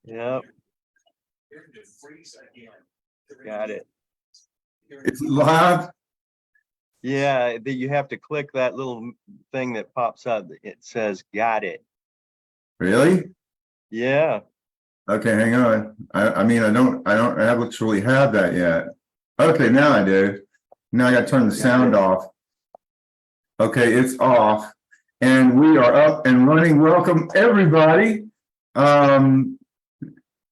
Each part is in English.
Yep. Got it. It's live. Yeah, you have to click that little thing that pops up. It says "Got it." Really? Yeah. Okay, hang on. I mean, I don't actually have that yet. Okay, now I do. Now I got to turn the sound off. Okay, it's off, and we are up and running. Welcome everybody.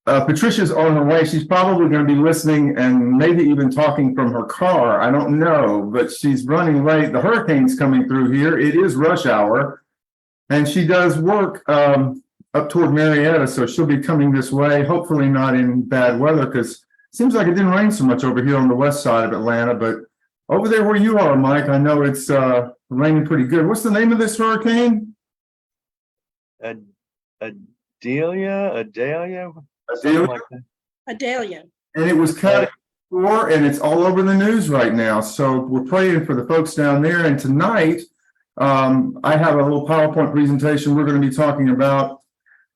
Patricia's on her way. She's probably going to be listening and maybe even talking from her car. I don't know, but she's running late. The hurricane's coming through here. It is rush hour, and she does work up toward Marietta, so she'll be coming this way. Hopefully not in bad weather, because it seems like it didn't rain so much over here on the west side of Atlanta, but over there where you are, Mike, I know it's raining pretty good. What's the name of this hurricane? Adalia. Adalia? Like that. Adalia. And it was cut before, and it's all over the news right now. So we're praying for the folks down there. And tonight, I have a little PowerPoint presentation. We're going to be talking about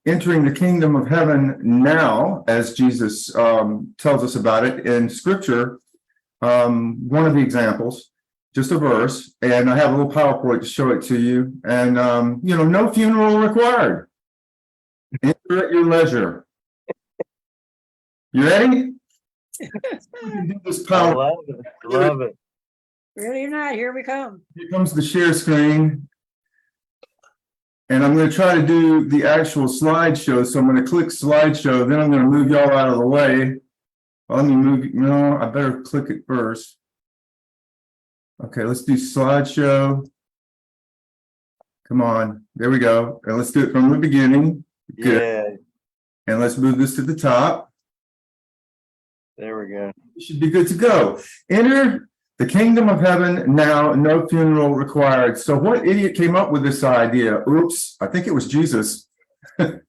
entering the kingdom of heaven now, as Jesus tells us about it in Scripture. One of the examples, just a verse, and I have a little PowerPoint to show it to you. And no funeral required. Enter at your leisure. You ready? I love it. Love it. Ready or not, here we come. Here comes the share screen. And I'm going to try to do the actual slideshow. So I'm going to click slideshow, then I'm going to move y'all out of the way. Let me move. No, I better click it first. Okay, let's do slideshow. Come on. There we go. And let's do it from the beginning. Good. Yeah. And let's move this to the top. There we go. You should be good to go. Enter the kingdom of heaven now, no funeral required. So what idiot came up with this idea? Oops, I think it was Jesus. So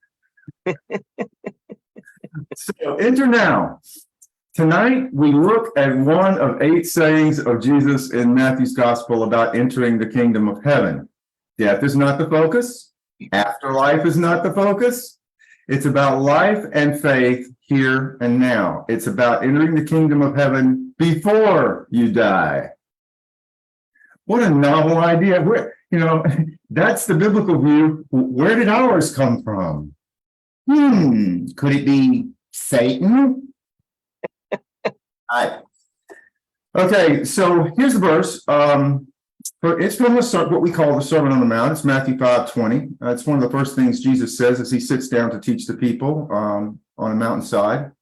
enter now. Tonight, we look at one of 8 sayings of Jesus in Matthew's gospel about entering the kingdom of heaven. Death is not the focus. Afterlife is not the focus. It's about life and faith here and now. It's about entering the kingdom of heaven before you die. What a novel idea. That's the biblical view. Where did ours come from? Could it be Satan? Okay, so here's the verse. It's from what we call the Sermon on the Mount. It's Matthew 5:20. It's one of the first things Jesus says as he sits down to teach the people on a mountainside.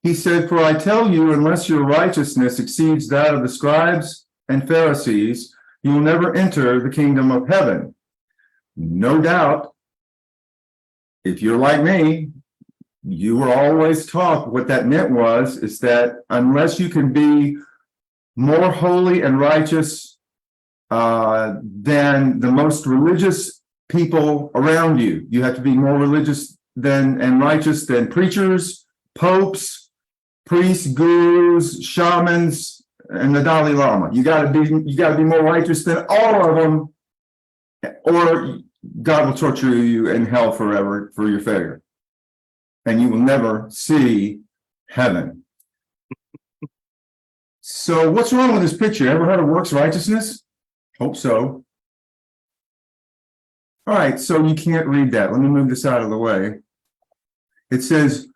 He said, "For I tell you, unless your righteousness exceeds that of the scribes and Pharisees, you will never enter the kingdom of heaven." No doubt, if you're like me, you were always taught what that meant is that unless you can be more holy and righteous than the most religious people around you. You have to be more religious and righteous than preachers, popes, priests, gurus, shamans, and the Dalai Lama. You got to be more righteous than all of them, or God will torture you in hell forever for your failure, and you will never see heaven. So, what's wrong with this picture? Ever heard of works righteousness? Hope so. All right, so you can't read that. Let me move this out of the way. It says,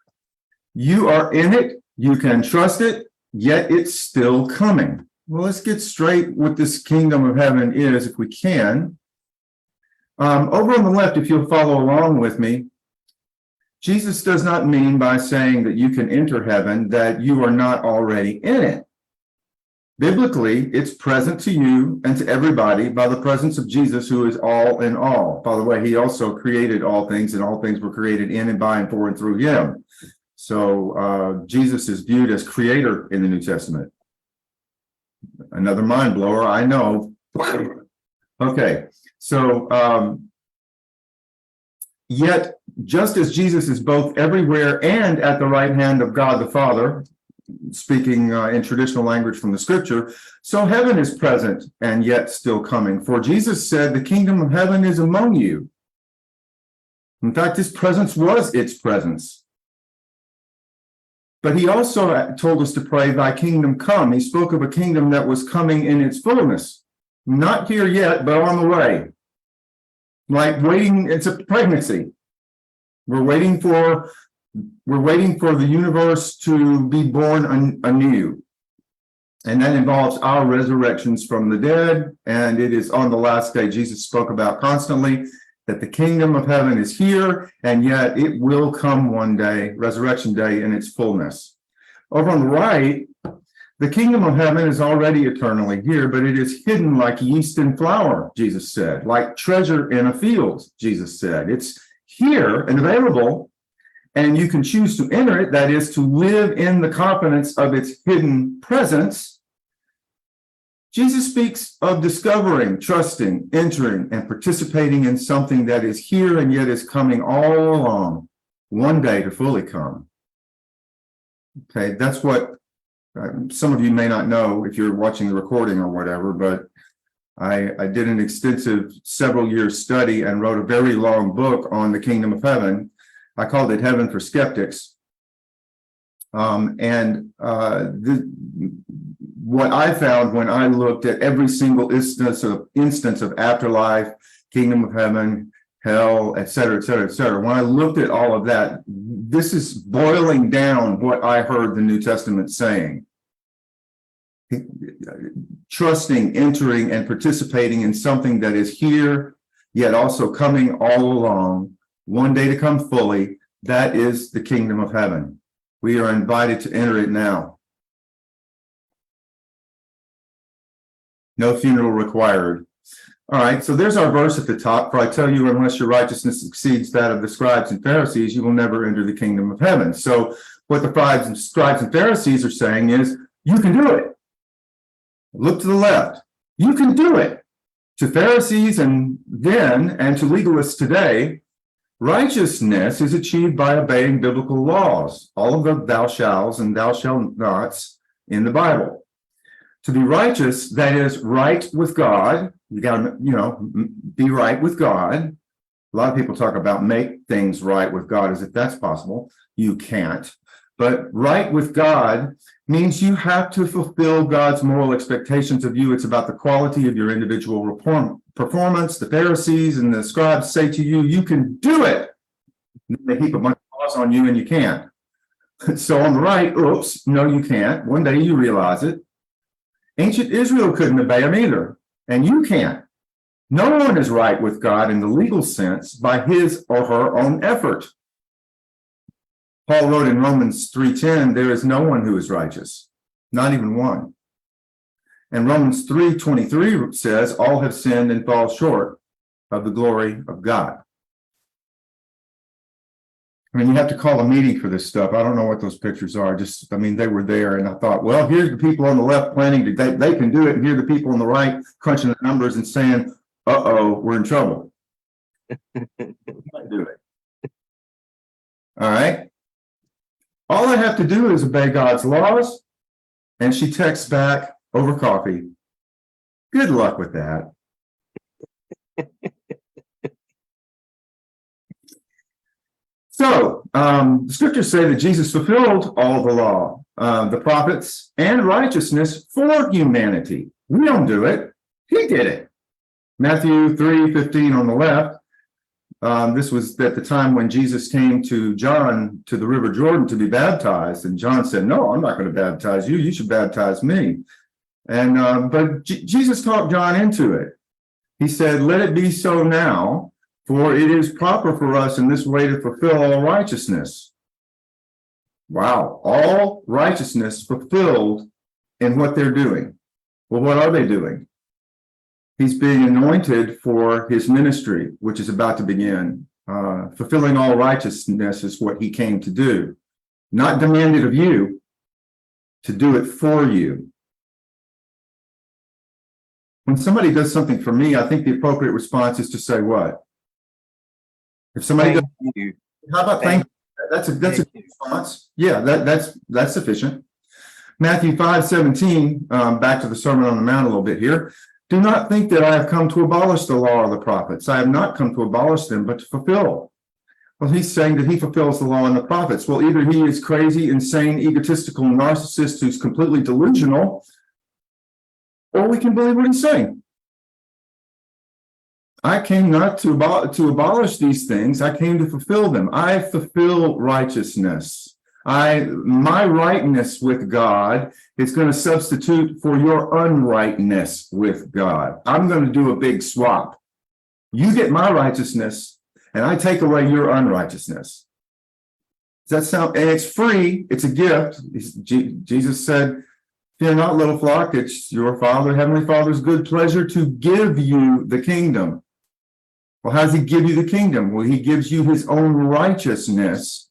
you are in it, you can trust it, yet it's still coming. Well, let's get straight what this kingdom of heaven is, if we can. Over on the left, if you'll follow along with me, Jesus does not mean by saying that you can enter heaven that you are not already in it. Biblically, it's present to you and to everybody by the presence of Jesus, who is all in all. By the way, he also created all things, and all things were created in and by and for and through him. So Jesus is viewed as creator in the New Testament. Another mind blower, I know. Okay, so yet, just as Jesus is both everywhere and at the right hand of God the Father, speaking in traditional language from the scripture, so heaven is present and yet still coming. For Jesus said, the kingdom of heaven is among you. In fact, his presence was its presence. But he also told us to pray, thy kingdom come. He spoke of a kingdom that was coming in its fullness. Not here yet, but on the way. Like waiting, it's a pregnancy. We're waiting for the universe to be born anew. And that involves our resurrections from the dead. And it is on the last day Jesus spoke about constantly that the kingdom of heaven is here, and yet it will come one day, resurrection day, in its fullness. Over on the right, the kingdom of heaven is already eternally here, but it is hidden like yeast in flour, Jesus said, like treasure in a field, Jesus said. It's here and available, and you can choose to enter it, that is, to live in the confidence of its hidden presence. Jesus speaks of discovering, trusting, entering, and participating in something that is here and yet is coming all along, one day to fully come. Okay, that's what some of you may not know if you're watching the recording or whatever, but I did an extensive several years study and wrote a very long book on the kingdom of heaven. I called it Heaven for Skeptics. What I found when I looked at every single instance of afterlife, kingdom of heaven, hell, et cetera, et cetera, et cetera. When I looked at all of that, this is boiling down what I heard the New Testament saying. Trusting, entering, and participating in something that is here, yet also coming all along, one day to come fully. That is the kingdom of heaven. We are invited to enter it now. No funeral required. All right, so there's our verse at the top. For I tell you, unless your righteousness exceeds that of the scribes and Pharisees, you will never enter the kingdom of heaven. So what the scribes and Pharisees are saying is, you can do it. Look to the left. You can do it. To Pharisees and then, and to legalists today, righteousness is achieved by obeying biblical laws, all of the thou shalls and thou shalt nots in the Bible. To be righteous, that is right with God. You got to, be right with God. A lot of people talk about make things right with God as if that's possible. You can't. But right with God means you have to fulfill God's moral expectations of you. It's about the quality of your individual performance. The Pharisees and the scribes say to you, you can do it. They heap a bunch of laws on you and you can't. So on the right, oops, no, you can't. One day you realize it. Ancient Israel couldn't obey him either, and you can't. No one is right with God in the legal sense by his or her own effort. Paul wrote in Romans 3:10, there is no one who is righteous, not even one. And Romans 3:23 says, all have sinned and fall short of the glory of God. I mean, you have to call a meeting for this stuff. I don't know what those pictures are. They were there, and I thought, well, here's the people on the left planning to, they can do it, and here are the people on the right crunching the numbers and saying, uh-oh, we're in trouble. Can't do it. All right. All I have to do is obey God's laws, and she texts back over coffee. Good luck with that. So, the scriptures say that Jesus fulfilled all the law, the prophets, and righteousness for humanity. We don't do it. He did it. Matthew 3:15 on the left. This was at the time when Jesus came to John to the River Jordan to be baptized. And John said, no, I'm not going to baptize you. You should baptize me. And but Jesus talked John into it. He said, let it be so now. For it is proper for us in this way to fulfill all righteousness. Wow, all righteousness fulfilled in what they're doing. Well, what are they doing? He's being anointed for his ministry, which is about to begin. Fulfilling all righteousness is what he came to do. Not demanded of you, to do it for you. When somebody does something for me, I think the appropriate response is to say what? If somebody does, you. how about thank you? That's a good response. Yeah, that's sufficient. Matthew 5:17, back to the Sermon on the Mount a little bit here. Do not think that I have come to abolish the law or the prophets. I have not come to abolish them, but to fulfill. Well, he's saying that he fulfills the law and the prophets. Well, either he is crazy, insane, egotistical narcissist who's completely delusional, or we can believe what he's saying. I came not to abolish these things. I came to fulfill them. I fulfill righteousness. My rightness with God is going to substitute for your unrightness with God. I'm going to do a big swap. You get my righteousness, and I take away your unrighteousness. Does that sound? And it's free. It's a gift. Jesus said, "Fear not, little flock. It's your Father, Heavenly Father's good pleasure to give you the kingdom." Well, how does he give you the kingdom? Well, he gives you his own righteousness.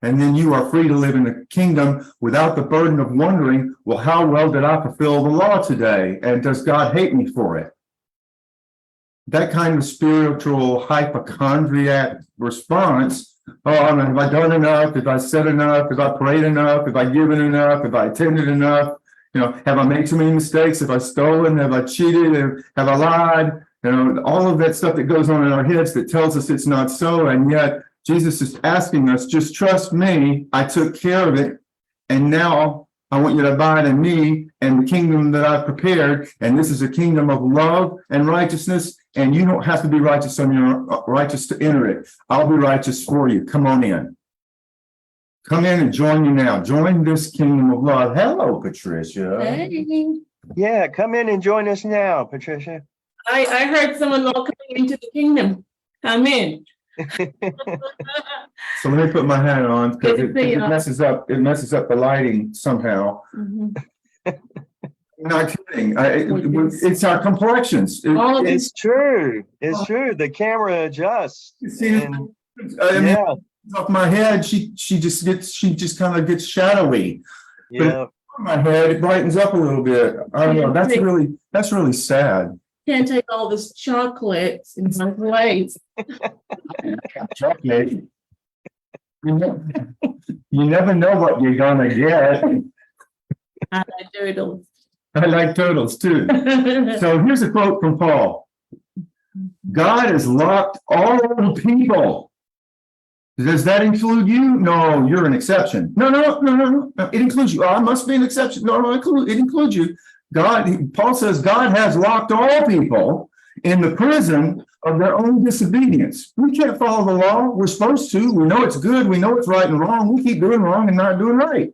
And then you are free to live in the kingdom without the burden of wondering, well, how well did I fulfill the law today? And does God hate me for it? That kind of spiritual hypochondriac response, have I done enough? Have I said enough? Have I prayed enough? Have I given enough? Have I attended enough? Have I made too many mistakes? Have I stolen? Have I cheated? Have I lied? All of that stuff that goes on in our heads that tells us it's not so. And yet Jesus is asking us, just trust me. I took care of it. And now I want you to abide in me and the kingdom that I've prepared. And this is a kingdom of love and righteousness. And you don't have to be righteous on your righteous to enter it. I'll be righteous for you. Come on in. Come in and join you now. Join this kingdom of love. Hello, Patricia. Hey. Yeah, come in and join us now, Patricia. I heard someone all coming into the kingdom. Come in. So let me put my hat on because Good to see it you. messes up the lighting somehow. Mhm. Not kidding. It's our complexions. All of It's true. It's true. The camera adjusts. See, And yeah. Off my head, she just kind of gets shadowy. yeah. On my head, it brightens up a little bit. I don't know. That's really sad. Can't take all this chocolates in my place. Chocolate. You never know what you're gonna get. I like turtles. I like turtles too. So here's a quote from Paul. God has locked all people. Does that include you? No, you're an exception. No. It includes you. Oh, I must be an exception. No, it includes you. Paul says God has locked all people in the prison of their own disobedience. We can't follow the law. We're supposed to. We know it's good. We know it's right and wrong. We keep doing wrong and not doing right.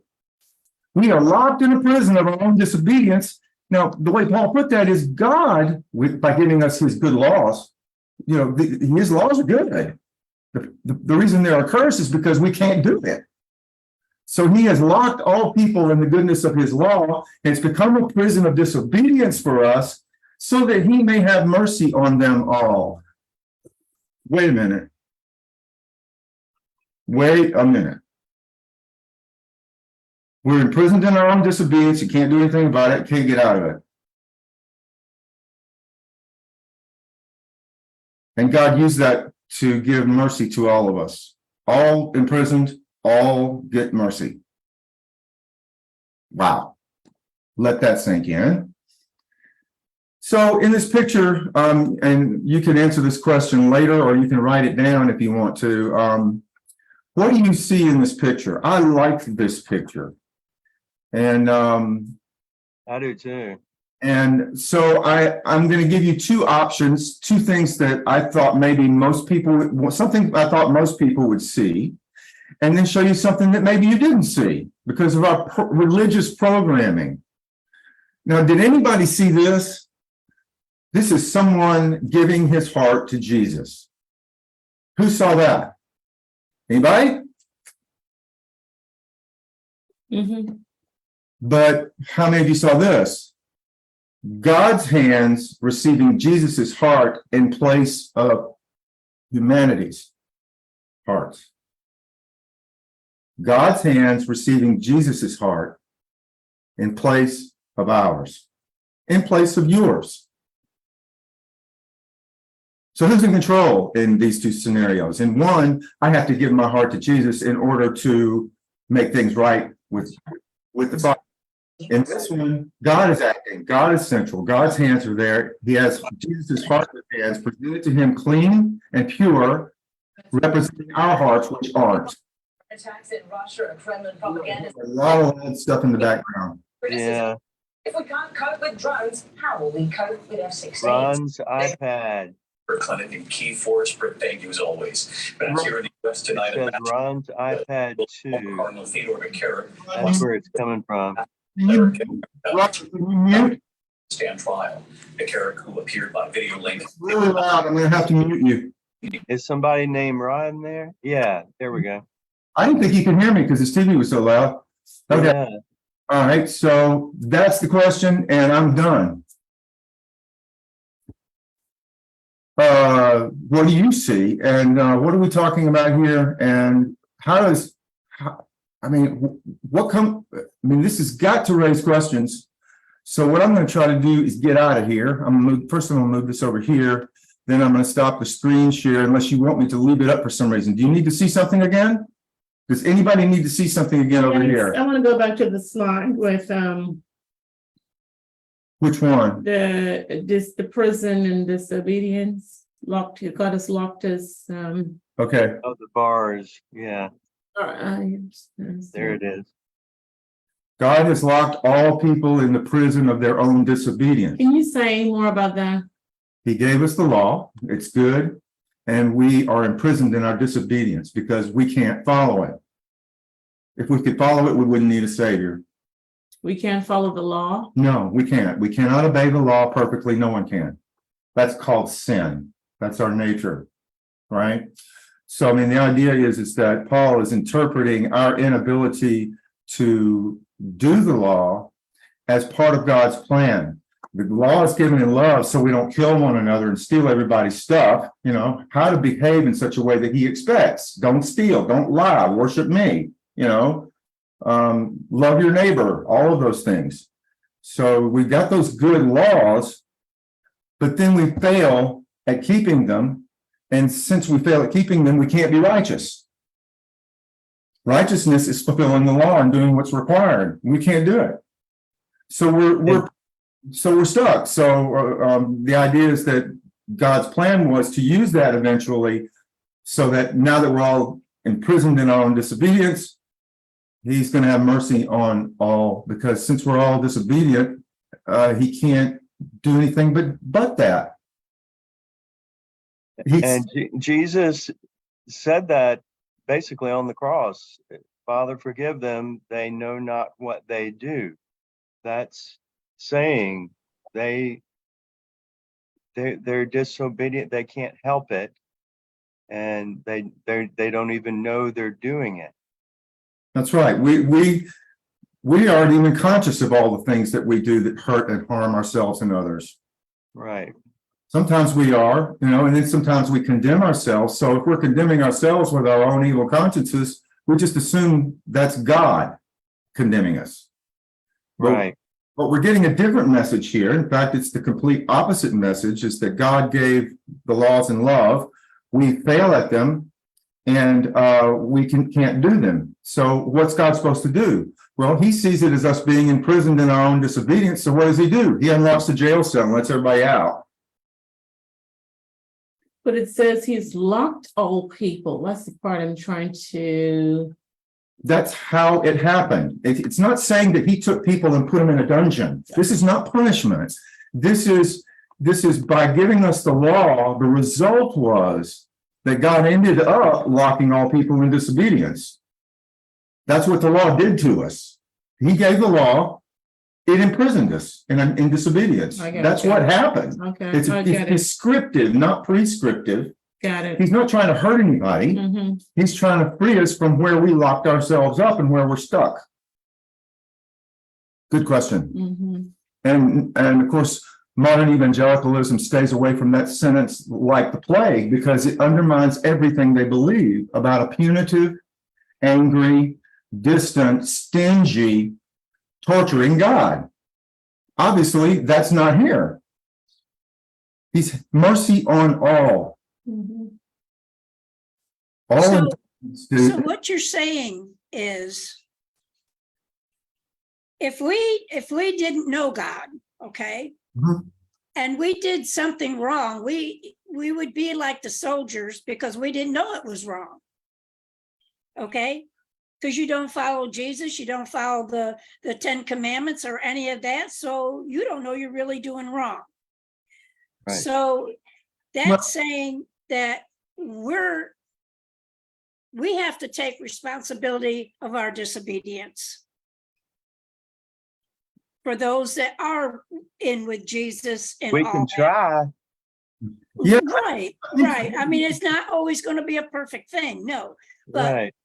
We are locked in a prison of our own disobedience. Now, the way Paul put that is God, by giving us his good laws, his laws are good. The reason they're a curse is because we can't do it. So he has locked all people in the goodness of his law, and it's become a prison of disobedience for us so that he may have mercy on them all. Wait a minute. We're imprisoned in our own disobedience. You can't do anything about it. Can't get out of it. And God used that to give mercy to all of us. All imprisoned, all get mercy. Wow. Let that sink in. So in this picture, and you can answer this question later, or you can write it down if you want to. What do you see in this picture? I like this picture. And I do too. And so I'm going to give you two options, two things that I thought maybe something I thought most people would see, and then show you something that maybe you didn't see because of our religious programming. Now, did anybody see this? This is someone giving his heart to Jesus. Who saw that? Anybody? Mm-hmm. But how many of you saw this? God's hands receiving Jesus's heart in place of humanity's hearts. God's hands receiving Jesus's heart in place of ours, in place of yours. So who's in control in these two scenarios? In one, I have to give my heart to Jesus in order to make things right with the Father. In this one, God is acting. God is central. God's hands are there. He has Jesus' heart in his hands, presented to him clean and pure, representing our hearts, which aren't. Attacks in Russia, Kremlin propaganda. A lot of that stuff in the background. Yeah, If we can't cope with drones, how will we cope with F-16s? Ron's iPad. Clinton in key force. Britt, thank you as always. Back here in the U.S. It tonight, says Ron's iPad 2. Cardinal Theodore McCarrick That's where it's coming from. Roger, can you mute? stand trial. McCarrick, who appeared by video link. It's really loud. I'm gonna have to mute you. Is somebody named Ron there? Yeah, there we go. I didn't think he could hear me because his TV was so loud. Okay, Yeah. all right, so that's the question, and I'm done. What do you see, and what are we talking about here, and this has got to raise questions. So what I'm going to try to do is get out of here. First I'm going to move this over here, then I'm going to stop the screen share unless you want me to leave it up for some reason. Do you need to see something again? Does anybody need to see something again over Yes, here? I want to go back to the slide with Which one? the prison and disobedience. God has locked us. Okay, Oh, the bars. Yeah, Yes. there it is. God has locked all people in the prison of their own disobedience. Can you say more about that? He gave us the law, it's good, and we are imprisoned in our disobedience because we can't follow it. If we could follow it, we wouldn't need a savior. We can't follow the law. No, we can't. We cannot obey the law perfectly. No one can. That's called sin. That's our nature, right? So, the idea is that Paul is interpreting our inability to do the law as part of God's plan. The law is given in love so we don't kill one another and steal everybody's stuff, how to behave in such a way that he expects. Don't steal, don't lie, worship me, love your neighbor, all of those things. So we've got those good laws, but then we fail at keeping them. And since we fail at keeping them, we can't be righteous. Righteousness is fulfilling the law and doing what's required. We can't do it. So we're stuck. So the idea is that God's plan was to use that eventually, so that now that we're all imprisoned in our own disobedience, he's going to have mercy on all, because since we're all disobedient, he can't do anything but that. And Jesus said that basically on the cross. Father, forgive them, they know not what they do. That's saying they're disobedient, they can't help it, and they don't even know they're doing it. That's right. We aren't even conscious of all the things that we do that hurt and harm ourselves and others. Right. Sometimes we are, and then sometimes we condemn ourselves. So if we're condemning ourselves with our own evil consciences, we just assume that's God condemning us. Right. But we're getting a different message here. In fact, it's the complete opposite message, is that God gave the laws in love. We fail at them, and we can't do them. So what's God supposed to do? Well, he sees it as us being imprisoned in our own disobedience. So what does he do? He unlocks the jail cell and lets everybody out. But it says he's locked all people. That's the part I'm trying to. That's how it happened. It's not saying that he took people and put them in a dungeon. This is not punishment. This is by giving us the law. The result was that God ended up locking all people in disobedience. That's what the law did to us. He gave the law. It imprisoned us in disobedience. That's what happened. Okay. It's descriptive, not prescriptive. Got it. He's not trying to hurt anybody. Mm-hmm. He's trying to free us from where we locked ourselves up and where we're stuck. Good question. Mm-hmm. And of course, modern evangelicalism stays away from that sentence like the plague, because it undermines everything they believe about a punitive, angry, distant, stingy, torturing God. Obviously, that's not here. He's mercy on all. Mm-hmm. So what you're saying is, if we didn't know God, okay, Mhm. and we did something wrong, we we would be like the soldiers because we didn't know it was wrong. Okay? Because you don't follow Jesus, you don't follow the 10 Commandments or any of that, so you don't know you're really doing wrong. Right. So that's saying that we have to take responsibility of our disobedience. For those that are in with Jesus and We all can that. try. Yeah. Right, right. I mean, it's not always going to be a perfect thing, no, but Right.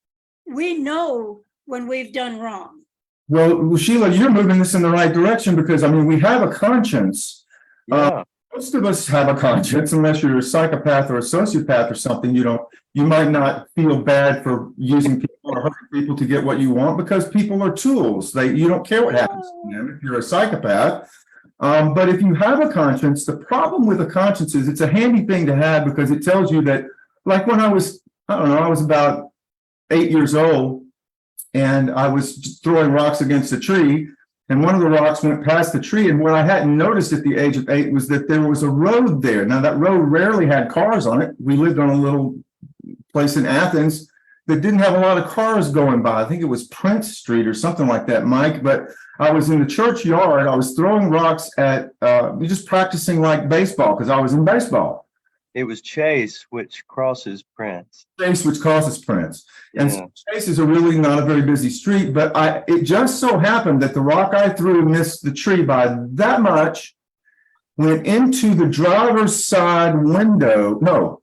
we know when we've done wrong. Well, Sheila, you're moving this in the right direction because, I mean, we have a conscience. Yeah. Most of us have a conscience, unless you're a psychopath or a sociopath or something. You might not feel bad for using people or hurting people to get what you want because people are tools. You don't care what happens to them if you're a psychopath. But if you have a conscience, the problem with a conscience is it's a handy thing to have because it tells you that, like when I was about 8 years old and I was throwing rocks against a tree. And one of the rocks went past the tree. And what I hadn't noticed at the age of 8 was that there was a road there. Now, that road rarely had cars on it. We lived on a little place in Athens that didn't have a lot of cars going by. I think it was Prince Street or something like that, Mike. But I was in the churchyard. I was throwing rocks at, just practicing like baseball because I was in baseball. It was Chase, which crosses Prince. Chase, which crosses Prince. And Yeah. so Chase is really not a very busy street, but it just so happened that the rock I threw missed the tree by that much, went into the driver's side window, no,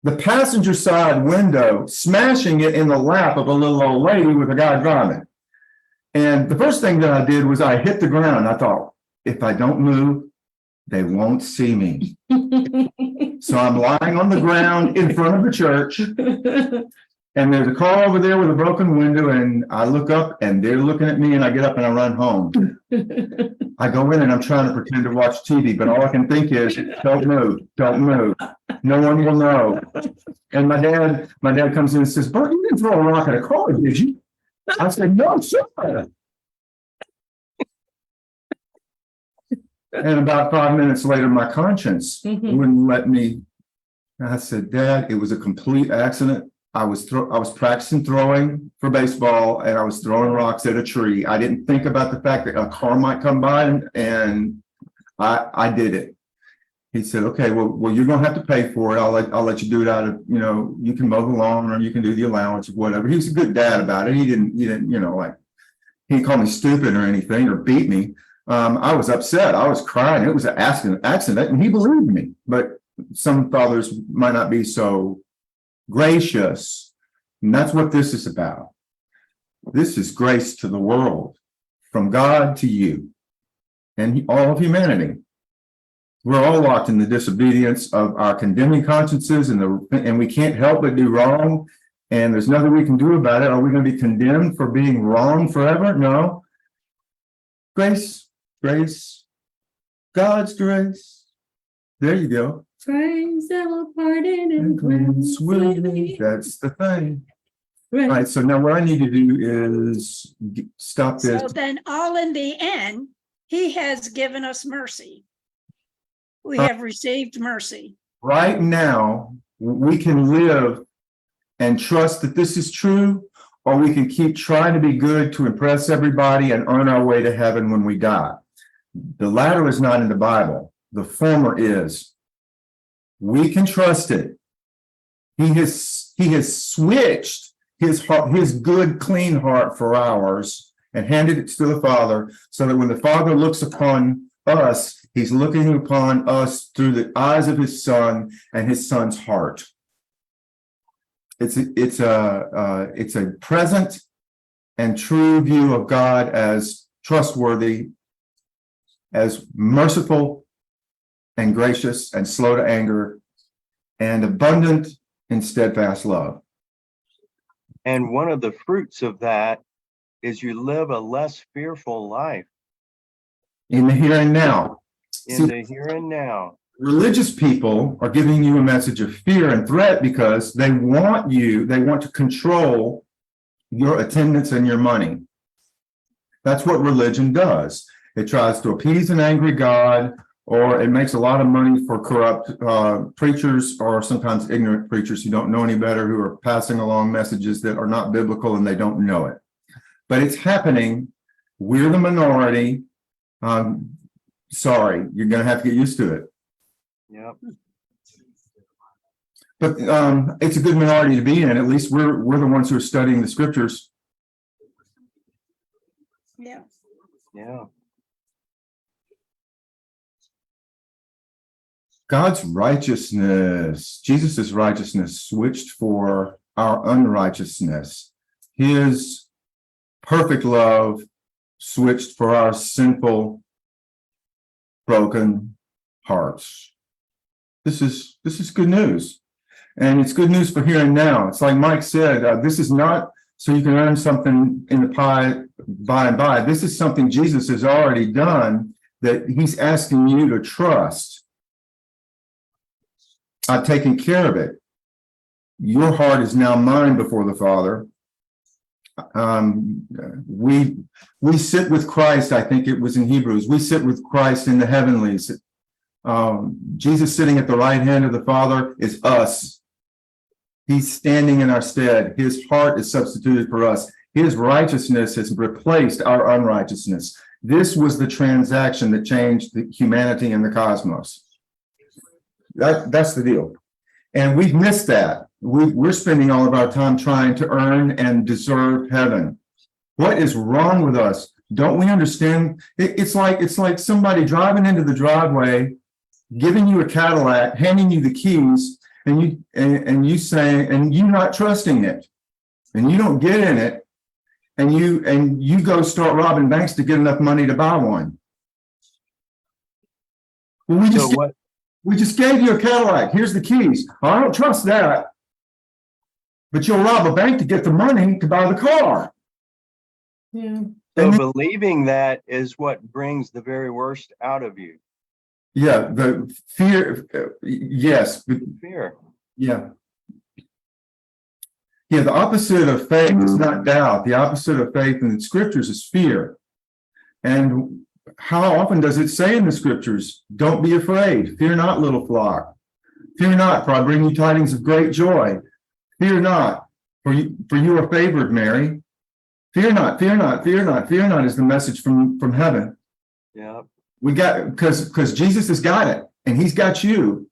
the passenger side window, smashing it in the lap of a little old lady with a guy driving. And the first thing that I did was I hit the ground. I thought, if I don't move, they won't see me. So I'm lying on the ground in front of the church, and there's a car over there with a broken window, and I look up and they're looking at me, and I get up and I run home. I go in and I'm trying to pretend to watch TV, but all I can think is, don't move, don't move. No one will know. And my dad comes in and says, Bert, you didn't throw a rock at a car, did you? I said, no, sir. And about 5 minutes later, my conscience wouldn't let me. I said, Dad, it was a complete accident. I was practicing throwing for baseball, and I was throwing rocks at a tree. I didn't think about the fact that a car might come by, and I did it. He said, okay, well, you're gonna have to pay for it. I'll let you do it out of, you can mow the lawn or you can do the allowance or whatever. He was a good dad about it. He didn't, he didn't call me stupid or anything or beat me. I was upset. I was crying. It was an accident, and he believed me. But some fathers might not be so gracious, and that's what this is about. This is grace to the world, from God to you, and all of humanity. We're all locked in the disobedience of our condemning consciences, and we can't help but do wrong, and there's nothing we can do about it. Are we going to be condemned for being wrong forever? No. Grace. Grace, God's grace. There you go. Praise our pardon and Cleanse with me. That's the thing. All right. So now what I need to do is stop this. So then all in the end, he has given us mercy. We have received mercy. Right now, we can live and trust that this is true, or we can keep trying to be good to impress everybody and earn our way to heaven when we die. The latter is not in the Bible. The former is. We can trust it. He has switched his heart, his good, clean heart for ours, and handed it to the Father, so that when the Father looks upon us, he's looking upon us through the eyes of his Son and his Son's heart. It's a present and true view of God as trustworthy, as merciful and gracious and slow to anger, and abundant in steadfast love. And one of the fruits of that is you live a less fearful life In the here and now. in the here and now. Religious people are giving you a message of fear and threat because they want to control your attendance and your money. That's what religion does. It tries to appease an angry God or it makes a lot of money for corrupt preachers, or sometimes ignorant preachers who don't know any better, who are passing along messages that are not biblical and they don't know it. But it's happening. We're the minority. Sorry, you're going to have to get used to it. Yep. But it's a good minority to be in. At least we're the ones who are studying the scriptures. Yeah. Yeah. God's righteousness, Jesus' righteousness switched for our unrighteousness. His perfect love switched for our sinful, broken hearts. This is good news. And it's good news for here and now. It's like Mike said, this is not so you can earn something in the pie by and by. This is something Jesus has already done that he's asking you to trust. I've taken care of it. Your heart is now mine before the Father. We sit with Christ. I think it was in Hebrews. We sit with Christ in the heavenlies. Jesus sitting at the right hand of the Father is us. He's standing in our stead. His heart is substituted for us. His righteousness has replaced our unrighteousness. This was the transaction that changed the humanity and the cosmos. That's the deal. And we've missed that. We're spending all of our time trying to earn and deserve heaven. What is wrong with us? Don't we understand? It's like somebody driving into the driveway, giving you a Cadillac, handing you the keys, and you saying, and you not trusting it, and you don't get in it, and you go start robbing banks to get enough money to buy one. Well, we just gave you a Cadillac. Here's the keys. I don't trust that. But you'll rob a bank to get the money to buy the car. Yeah. So believing that is what brings the very worst out of you. Yeah, the fear. Yes. Fear. Yeah. Yeah, the opposite of faith is not doubt. The opposite of faith in the scriptures is fear. And how often does it say in the scriptures, don't be afraid, fear not, little flock. Fear not, for I bring you tidings of great joy. Fear not, for you are favored, Mary. Fear not, fear not, fear not, fear not is the message from heaven. Yeah. We got, because Jesus has got it, and he's got you.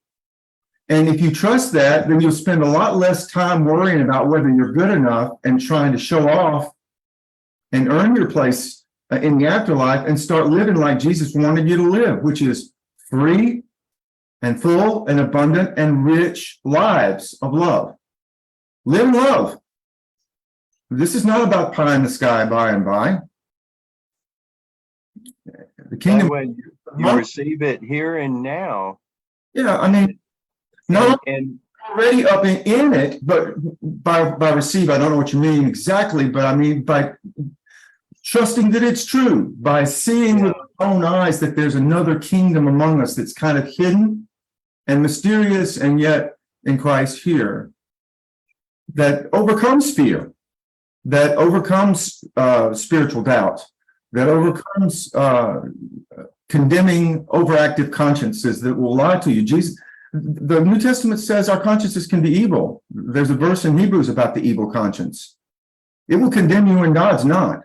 And if you trust that, then you'll spend a lot less time worrying about whether you're good enough and trying to show off and earn your place in the afterlife, and start living like Jesus wanted you to live, which is free and full and abundant and rich lives of love. Live love. This is not about pie in the sky by and by. The kingdom. When you receive it here and now. Yeah, I mean, not and already up in it, but by receive, I don't know what you mean exactly, but I mean by trusting that it's true, by seeing with our own eyes that there's another kingdom among us that's kind of hidden and mysterious, and yet in Christ here, that overcomes fear, that overcomes spiritual doubt, that overcomes condemning overactive consciences that will lie to you. Jesus, the New Testament says our consciences can be evil. There's a verse in Hebrews about the evil conscience. It will condemn you when God's not.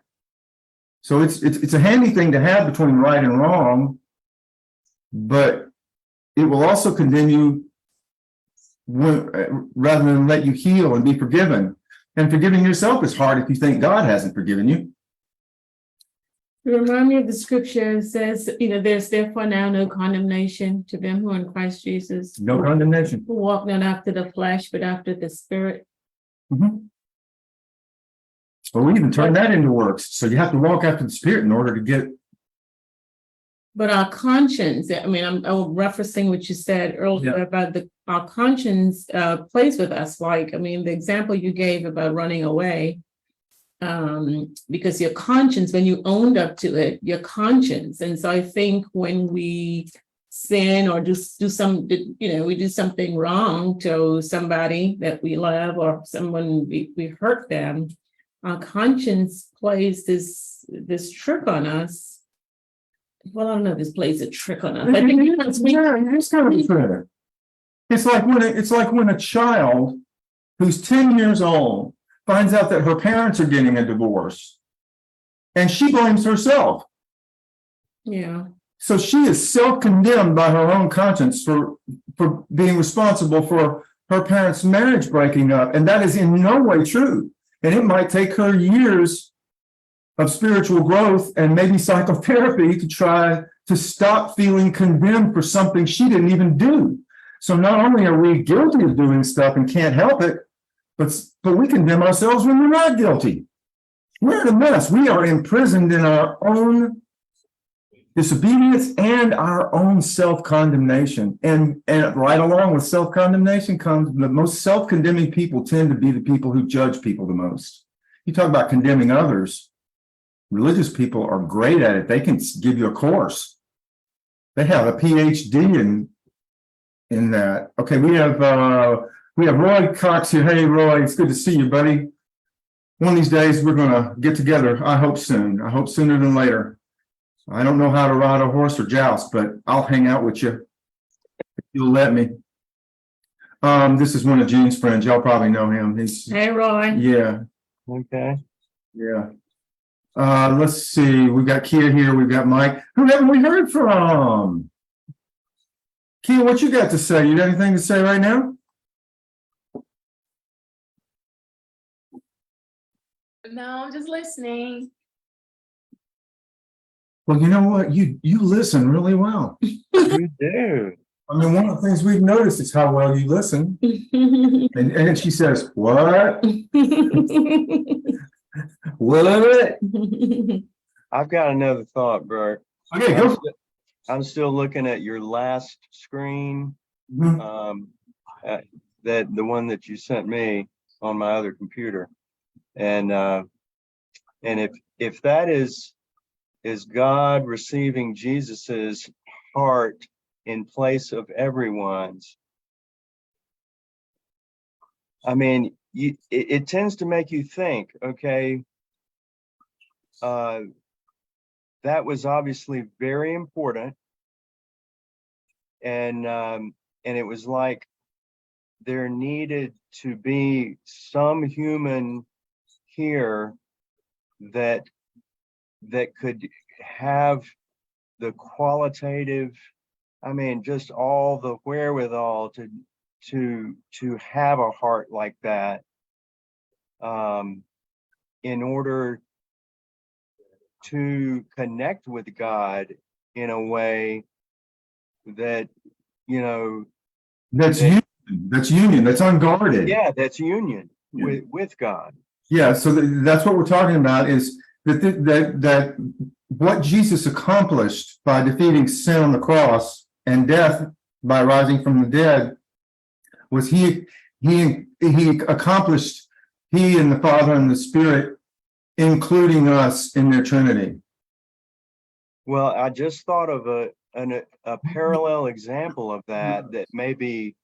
So it's a handy thing to have between right and wrong, but it will also condemn you rather than let you heal and be forgiven. And forgiving yourself is hard if you think God hasn't forgiven you. You remind me of the scripture. It says, there's therefore now no condemnation to them who are in Christ Jesus. No condemnation. Who walk not after the flesh, but after the spirit. Mm-hmm. Well, we even turn that into works. So you have to walk after the spirit in order to get. But our conscience, I'm referencing what you said earlier about our conscience plays with us. The example you gave about running away, because your conscience, when you owned up to it, your conscience. And so I think when we sin or just do we do something wrong to somebody that we love or someone we hurt them, our conscience plays this trick on us. well, I don't know if this plays a trick on us. I think because we, Yeah, it's kind of a trick. It's like when a child who's 10 years old finds out that her parents are getting a divorce, and she blames herself. yeah, So she is self-condemned by her own conscience for being responsible for her parents' marriage breaking up. And that is in no way true. And it might take her years of spiritual growth and maybe psychotherapy to try to stop feeling condemned for something she didn't even do. So not only are we guilty of doing stuff and can't help it, but we condemn ourselves when we're not guilty. We're in a mess. We are imprisoned in our own disobedience and our own self-condemnation. And right along with self-condemnation comes the most self-condemning people tend to be the people who judge people the most. You talk about condemning others. Religious people are great at it. They can give you a course. They have a PhD in that. Okay, we have Roy Cox here. Hey, Roy, it's good to see you, buddy. One of these days we're gonna get together. I hope soon. I hope sooner than later. I don't know how to ride a horse or joust, but I'll hang out with you if you'll let me. This is one of Gene's friends. Y'all probably know him. hey, Roy. Yeah, Okay. yeah. Let's see. We've got Kia here. We've got Mike. Who haven't we heard from? Kia, what you got to say? You got anything to say right now? No, I'm just listening. Well, you know what? You listen really well. You do. I mean, one of the things we've noticed is how well you listen. And she says, what? What? I've got another thought, Bert. Okay, go. I'm still looking at your last screen, Mhm. that the one that you sent me on my other computer. And if that is God receiving Jesus's heart in place of everyone's, I mean, it tends to make you think, okay, that was obviously very important. And it was like there needed to be some human here that could have the qualitative, I mean, just all the wherewithal to have a heart like that, in order to connect with God in a way that, you know, That's union. That's union. That's unguarded. yeah, that's union with God. Yeah. So that's what we're talking about is that what Jesus accomplished by defeating sin on the cross and death by rising from the dead was he accomplished, he and the Father and the Spirit, including us in their Trinity. Well, I just thought of a parallel example of that maybe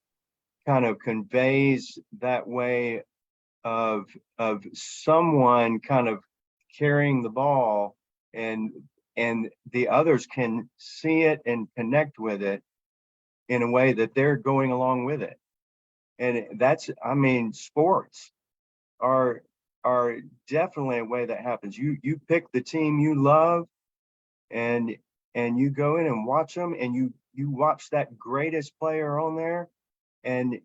kind of conveys that way of someone kind of carrying the ball, and the others can see it and connect with it in a way that they're going along with it. And that's, I mean, sports are definitely a way that happens. You pick the team you love, and you go in and watch them, and you watch that greatest player on there and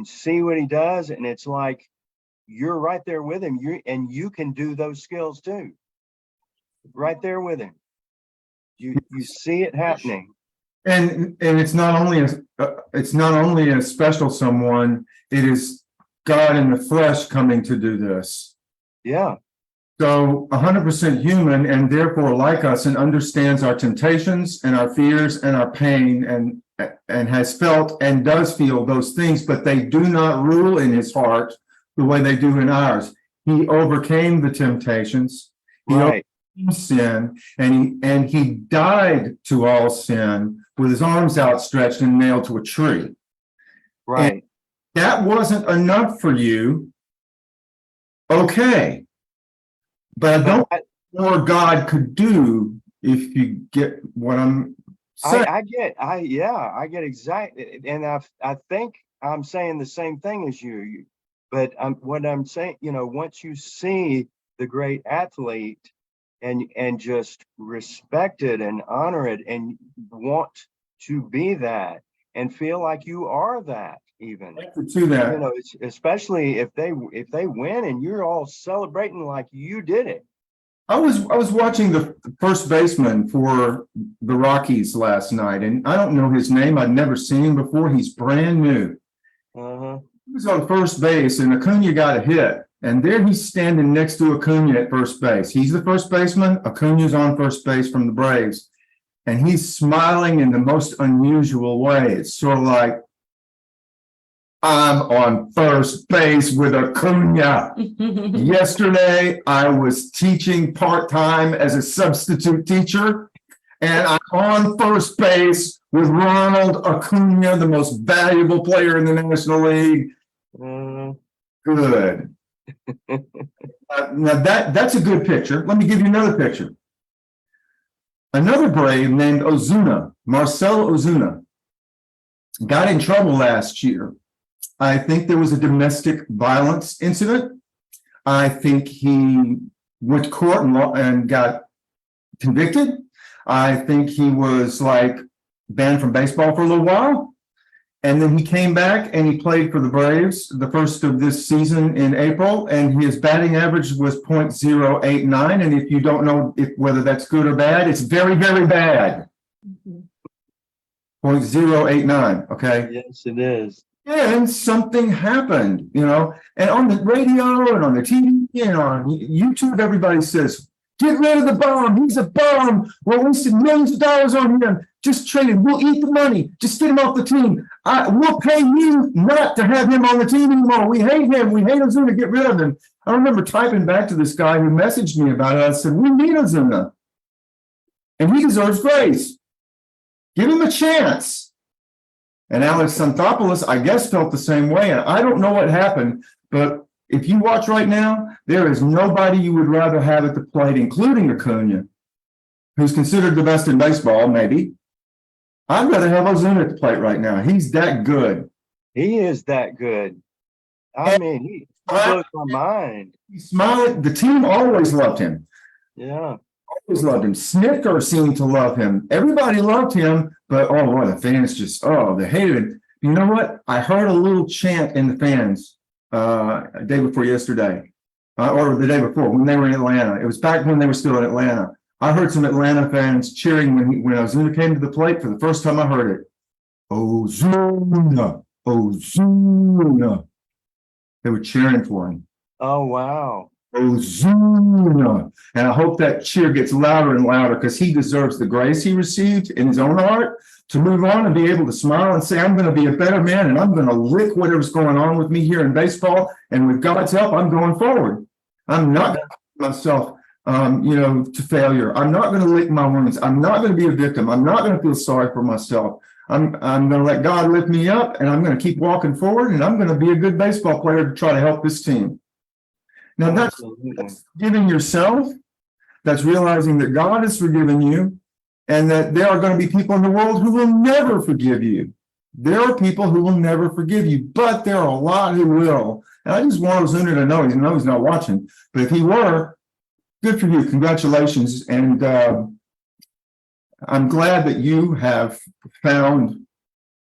see what he does, and it's like you're right there with him. You can do those skills too, right there with him. You see it happening. And it's not only a special someone, it is God in the flesh coming to do this. Yeah. So 100% human and therefore like us, and understands our temptations and our fears and our pain, and has felt and does feel those things, but they do not rule in his heart the way they do in ours. He overcame the temptations. He Right. overcame sin, and he died to all sin with his arms outstretched and nailed to a tree. Right. And that wasn't enough for you. Okay. But I don't know what God could do if you get what I'm saying. I get exactly, and I think I'm saying the same thing as you. But what I'm saying, once you see the great athlete and just respect it and honor it and want to be that and feel like you are that even, To that. it's, especially if they win and you're all celebrating like you did it. I was watching the first baseman for the Rockies last night, and I don't know his name. I'd never seen him before. He's brand new. Uh-huh. He was on first base, and Acuna got a hit. And there he's standing next to Acuna at first base. He's the first baseman. Acuna's on first base from the Braves. And he's smiling in the most unusual way. It's sort of like, I'm on first base with Acuna. Yesterday, I was teaching part-time as a substitute teacher, and I'm on first base with Ronald Acuna, the most valuable player in the National League. Good. Now that's a good picture. Let me give you another picture. Another Brave named Ozuna, Marcell Ozuna, got in trouble last year. I think there was a domestic violence incident. I think he went to court and got convicted. I think he was banned from baseball for a little while. And then he came back and he played for the Braves the first of this season in April, and his batting average was .089. And if you don't know whether that's good or bad, it's very, very bad. 0.089, okay? Yes, it is. And something happened, and on the radio and on the TV and on YouTube, everybody says, get rid of the bum. He's a bum. We're wasting millions of dollars on him. Just trade him. We'll eat the money. Just get him off the team. We'll pay you not to have him on the team anymore. We hate him. We hate Ozuna. Get rid of him. I remember typing back to this guy who messaged me about it. I said, we need Ozuna. And he deserves grace. Give him a chance. And Alex Santhopoulos, I guess, felt the same way. And I don't know what happened, but if you watch right now, there is nobody you would rather have at the plate, including Acuna, who's considered the best in baseball, maybe. I'd rather have Ozuna at the plate right now. He's that good. He is that good. I mean, he blows my mind. He smiled. The team always loved him. Yeah. Always loved him. Snicker seemed to love him. Everybody loved him, but the fans just, they hated him. You know what? I heard a little chant in the fans day before yesterday, or the day before when they were in Atlanta. It was back when they were still in Atlanta. I heard some Atlanta fans cheering when Ozuna came to the plate for the first time I heard it. Ozuna, Ozuna. They were cheering for him. Oh, wow. Ozuna. And I hope that cheer gets louder and louder because he deserves the grace he received in his own heart to move on and be able to smile and say, I'm going to be a better man and I'm going to lick whatever's going on with me here in baseball. And with God's help, I'm going forward. I'm not going to put myself, to failure. I'm not going to lick my wounds. I'm not going to be a victim. I'm not going to feel sorry for myself. I'm going to let God lift me up and I'm going to keep walking forward and I'm going to be a good baseball player to try to help this team. Now that's forgiving yourself. That's realizing that God has forgiven you and that there are going to be people in the world who will never forgive you. There are people who will never forgive you, but there are a lot who will. And I just want Ozuna to know, he's not watching, but if he were, good for you. Congratulations. And I'm glad that you have found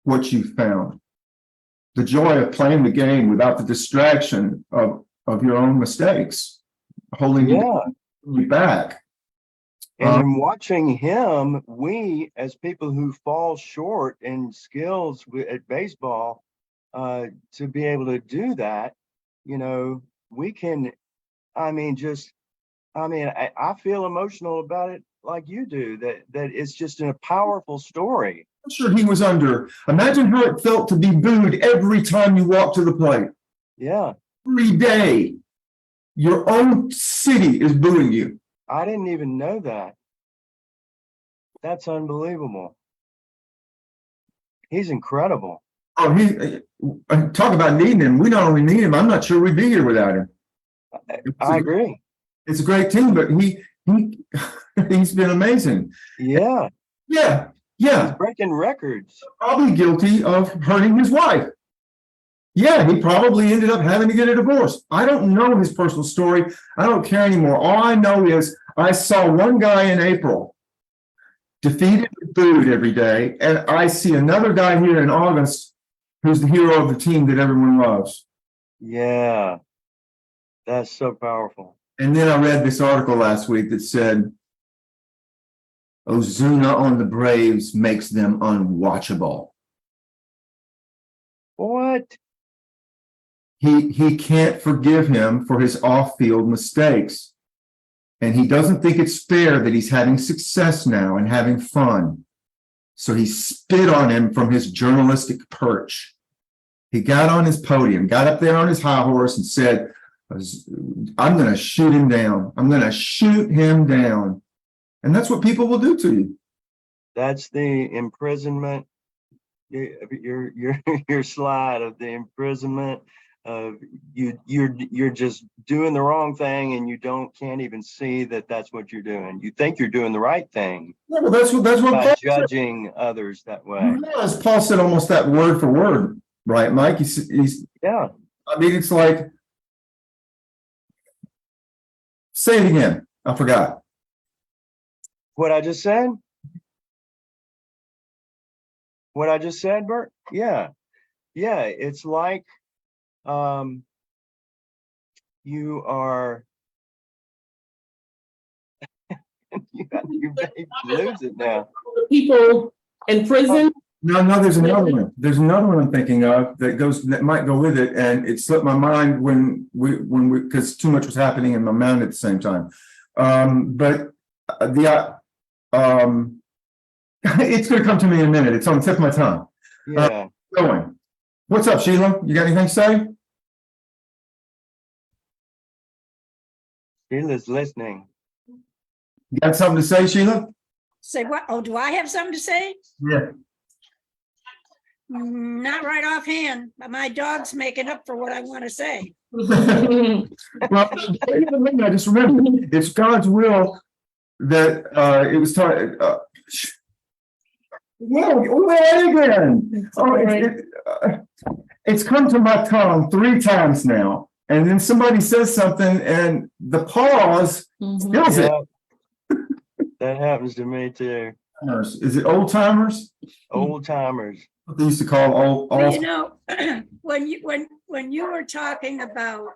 what you found. The joy of playing the game without the distraction of your own mistakes, holding you back. And in watching him, we, as people who fall short in skills at baseball, to be able to do that, we can, I feel emotional about it like you do, that it's just a powerful story. I'm sure he was under. Imagine how it felt to be booed every time you walk to the plate. Yeah. Every day, your own city is booing you. I didn't even know that. That's unbelievable. He's incredible. Oh, talk about needing him. We not only need him, I'm not sure we'd be here without him. I agree. It's a great team, but He, he's been amazing. Yeah, Yeah, he's yeah, breaking records. probably guilty of hurting his wife. Yeah, he probably ended up having to get a divorce. I don't know his personal story. I don't care anymore. All I know is I saw one guy in April defeated with food every day, and I see another guy here in August who's the hero of the team that everyone loves. Yeah, that's so powerful. And then I read this article last week that said, Ozuna on the Braves makes them unwatchable. What? He can't forgive him for his off-field mistakes. And he doesn't think it's fair that he's having success now and having fun. So he spit on him from his journalistic perch. He got on his podium, got up there on his high horse and said, I'm going to shoot him down. I'm going to shoot him down. And that's what people will do to you. That's the imprisonment. Your slide of the imprisonment of you're just doing the wrong thing and you can't even see that that's what you're doing. You think you're doing the right thing. Yeah, well, that's what by Paul judging others that way. said. As Paul said almost that word for word, right, Mike? He's Yeah. I mean, it's like, say it again. I forgot. What I just said? What I just said, Bert? Yeah. Yeah, it's like you are you lose it now. People in prison. No, there's another one. There's another one I'm thinking of that might go with it, and it slipped my mind when we because too much was happening in my mind at the same time. But it's going to come to me in a minute. It's on the tip of my tongue. Yeah. Going. What's up, Sheila? You got anything to say? Sheila's listening. You got something to say, Sheila? Say what? Oh, do I have something to say? Yeah. Not right offhand, but my dog's making up for what I want to say. Well, I just remember it's God's will that it was taught. Again. It's come to my tongue 3 times now, and then somebody says something, and the pause kills it. Yeah. That happens to me too. Is it old timers? Old timers. What they used to call old. Well, you know, when you were talking about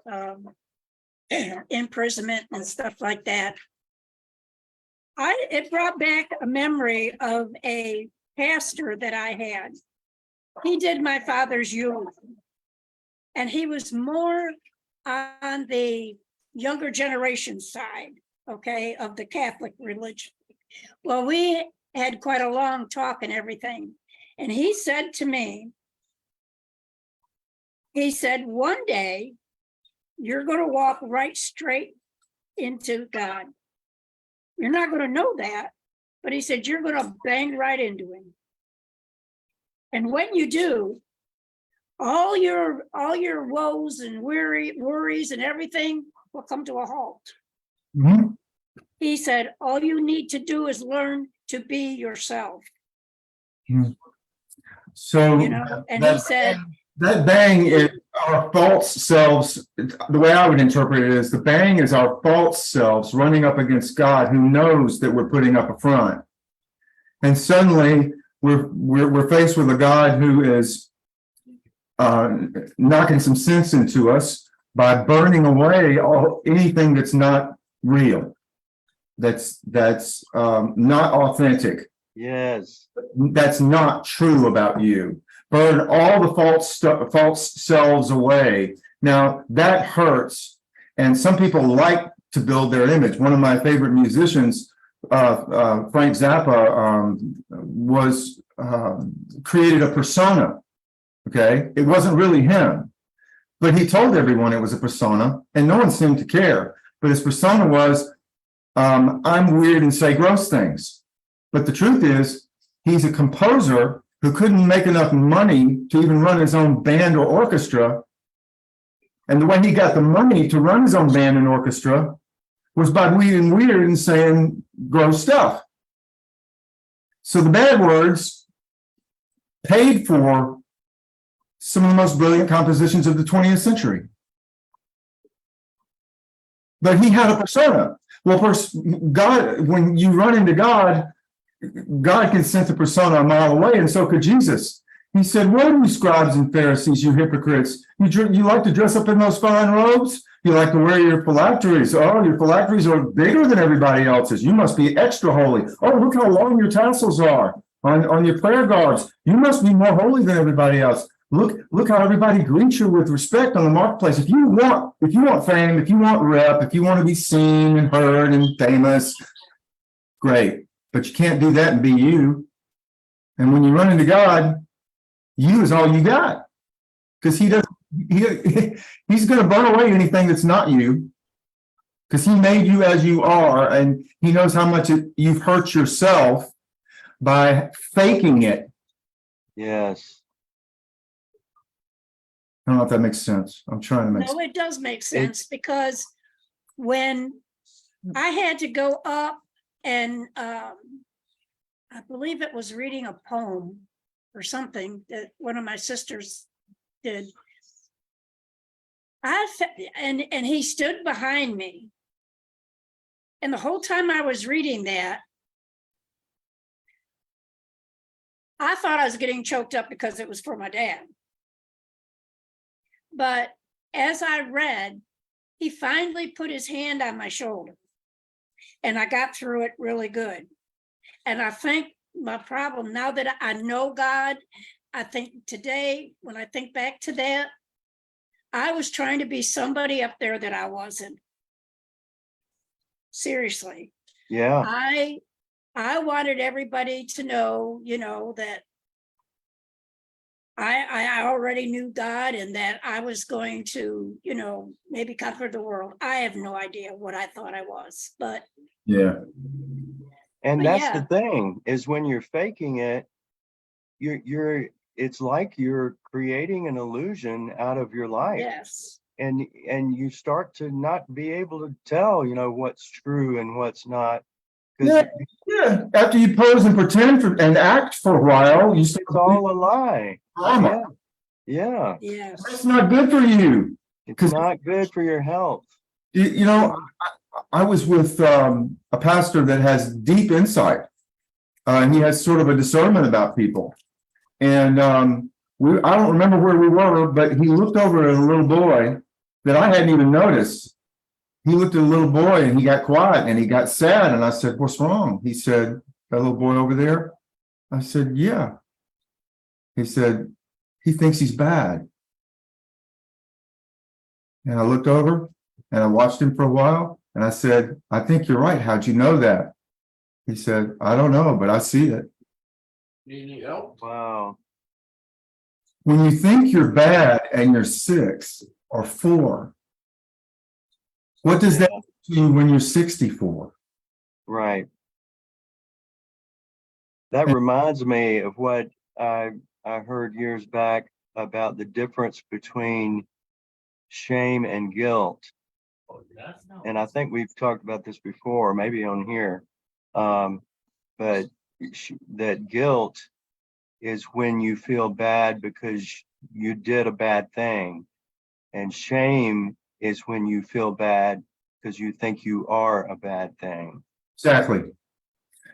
imprisonment and stuff like that, it brought back a memory of a pastor that I had. He did my father's youth, and he was more on the younger generation side, okay, of the Catholic religion. Well, we had quite a long talk and everything. And he said to me, he said, one day you're going to walk right straight into God. You're not going to know that, but he said, you're going to bang right into him. And when you do, all your woes and worries and everything will come to a halt. Mhm. He said, all you need to do is learn to be yourself. So, You know, and he said, that bang is our false selves. The way I would interpret it is the bang is our false selves running up against God, who knows that we're putting up a front. And suddenly we're faced with a God who is knocking some sense into us by burning away anything that's not real, that's not authentic. Yes. That's not true about you. Burn all the false selves away. Now that hurts, and some people like to build their image. One of my favorite musicians, Frank Zappa, was created a persona. Okay, it wasn't really him, but he told everyone it was a persona, and no one seemed to care. But his persona was, I'm weird and say gross things. But the truth is, he's a composer who couldn't make enough money to even run his own band or orchestra. And the way he got the money to run his own band and orchestra was by being weird and saying gross stuff. So the bad words paid for some of the most brilliant compositions of the 20th century. But he had a persona. Well, God, when you run into God, God can sense a persona a mile away, and so could Jesus. He said, "What are you scribes and Pharisees, you hypocrites? You like to dress up in those fine robes? You like to wear your phylacteries. Oh, your phylacteries are bigger than everybody else's. You must be extra holy. Oh, look how long your tassels are on your prayer guards. You must be more holy than everybody else. Look how everybody greets you with respect on the marketplace. If you want fame, if you want rep, if you want to be seen and heard and famous, great. But you can't do that and be you. And when you run into God, you is all you got. Because he's going to burn away anything that's not you. Because he made you as you are, and he knows how much you've hurt yourself by faking it. Yes. I don't know if that makes sense. I'm trying to make sense. No, it does make sense, because when I had to go up and I believe it was reading a poem or something that one of my sisters did. And he stood behind me. And the whole time I was reading that, I thought I was getting choked up because it was for my dad. But as I read, he finally put his hand on my shoulder, and I got through it really good. And I think my problem, now that I know God, I think today, when I think back to that, I was trying to be somebody up there that I wasn't. Seriously. Yeah. I wanted everybody to know, that I already knew God, and that I was going to, maybe conquer the world. I have no idea what I thought I was, but Yeah. And But that's yeah. the thing, is when you're faking it, it's like you're creating an illusion out of your life. yes, And you start to not be able to tell, what's true and what's not. Because Yeah. After you pose and pretend and act for a while, you start it's all a lie. drama. Yeah. yes. That's not good for you. It's not good for your health. I was with a pastor that has deep insight, and he has sort of a discernment about people. And I don't remember where we were, but he looked over at a little boy that I hadn't even noticed. He looked at a little boy and he got quiet and he got sad. And I said, "What's wrong?" He said, "That little boy over there?" I said, "Yeah." He said, "He thinks he's bad." And I looked over and I watched him for a while and I said, "I think you're right. How'd you know that?" He said, "I don't know, but I see it." Wow. When you think you're bad and you're 6 or 4, what does that mean when you're 64? Right. That reminds me of what I heard years back about the difference between shame and guilt. And I think we've talked about this before, maybe on here. But that guilt is when you feel bad because you did a bad thing. And shame is when you feel bad because you think you are a bad thing. Exactly.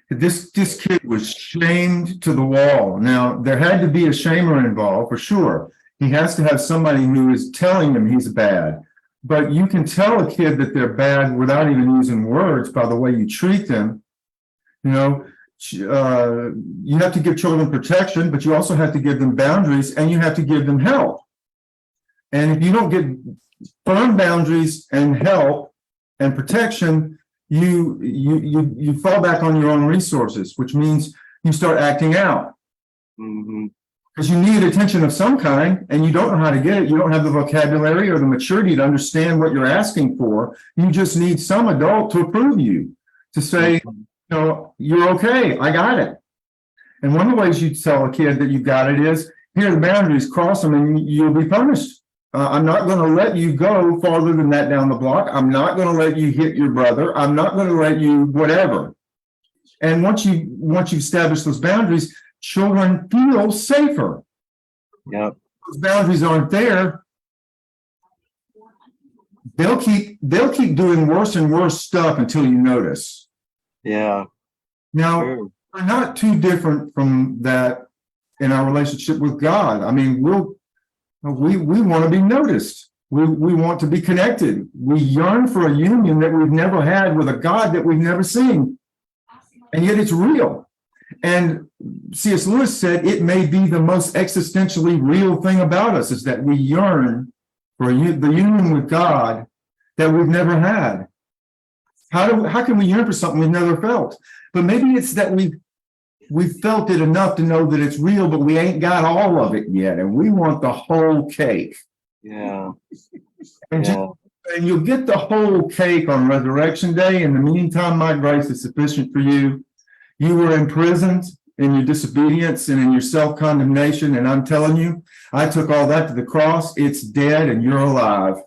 This kid was shamed to the wall. Now, there had to be a shamer involved for sure. He has to have somebody who is telling him he's bad. But you can tell a kid that they're bad without even using words by the way you treat them. You have to give children protection, but you also have to give them boundaries and you have to give them help. And if you don't get firm boundaries and help and protection, you fall back on your own resources, which means you start acting out. Mm-hmm. Because you need attention of some kind and you don't know how to get it. You don't have the vocabulary or the maturity to understand what you're asking for. You just need some adult to approve you, to say, "You're okay, I got it." And one of the ways you tell a kid that you got it is, here are the boundaries, cross them and you'll be punished. I'm not going to let you go farther than that down the block. I'm not going to let you hit your brother. I'm not going to let you whatever. And once you establish those boundaries, children feel safer. Yep. Those boundaries aren't there. They'll keep doing worse and worse stuff until you notice. Yeah. Now, True. we're not too different from that in our relationship with God. I mean, we want to be noticed. We want to be connected. We yearn for a union that we've never had with a God that we've never seen. And yet it's real. And C.S. Lewis said it may be the most existentially real thing about us is that we yearn for the union with God that we've never had. How can we yearn for something we've never felt? But maybe it's that we've felt it enough to know that it's real, but we ain't got all of it yet, and we want the whole cake. Yeah. And, Yeah. and you'll get the whole cake on Resurrection Day. In the meantime, my grace is sufficient for you. You were imprisoned in your disobedience and in your self-condemnation, and I'm telling you, I took all that to the cross. It's dead, and you're alive.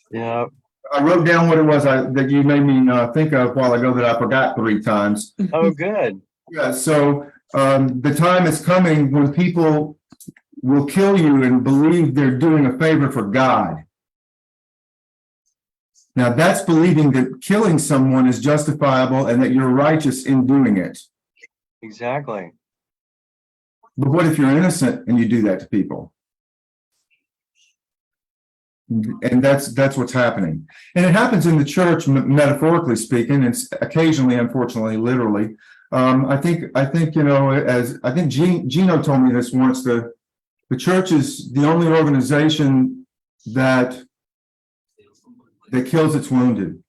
Yeah. I wrote down what it was that you made me think of a while ago that I forgot 3 times. Oh, good. Yeah, so the time is coming when people will kill you and believe they're doing a favor for God. Now, that's believing that killing someone is justifiable and that you're righteous in doing it. Exactly. But what if you're innocent and you do that to people? And that's what's happening. And it happens in the church, metaphorically speaking, and occasionally, unfortunately, literally. I think Gino told me this once. The church is the only organization that kills its wounded.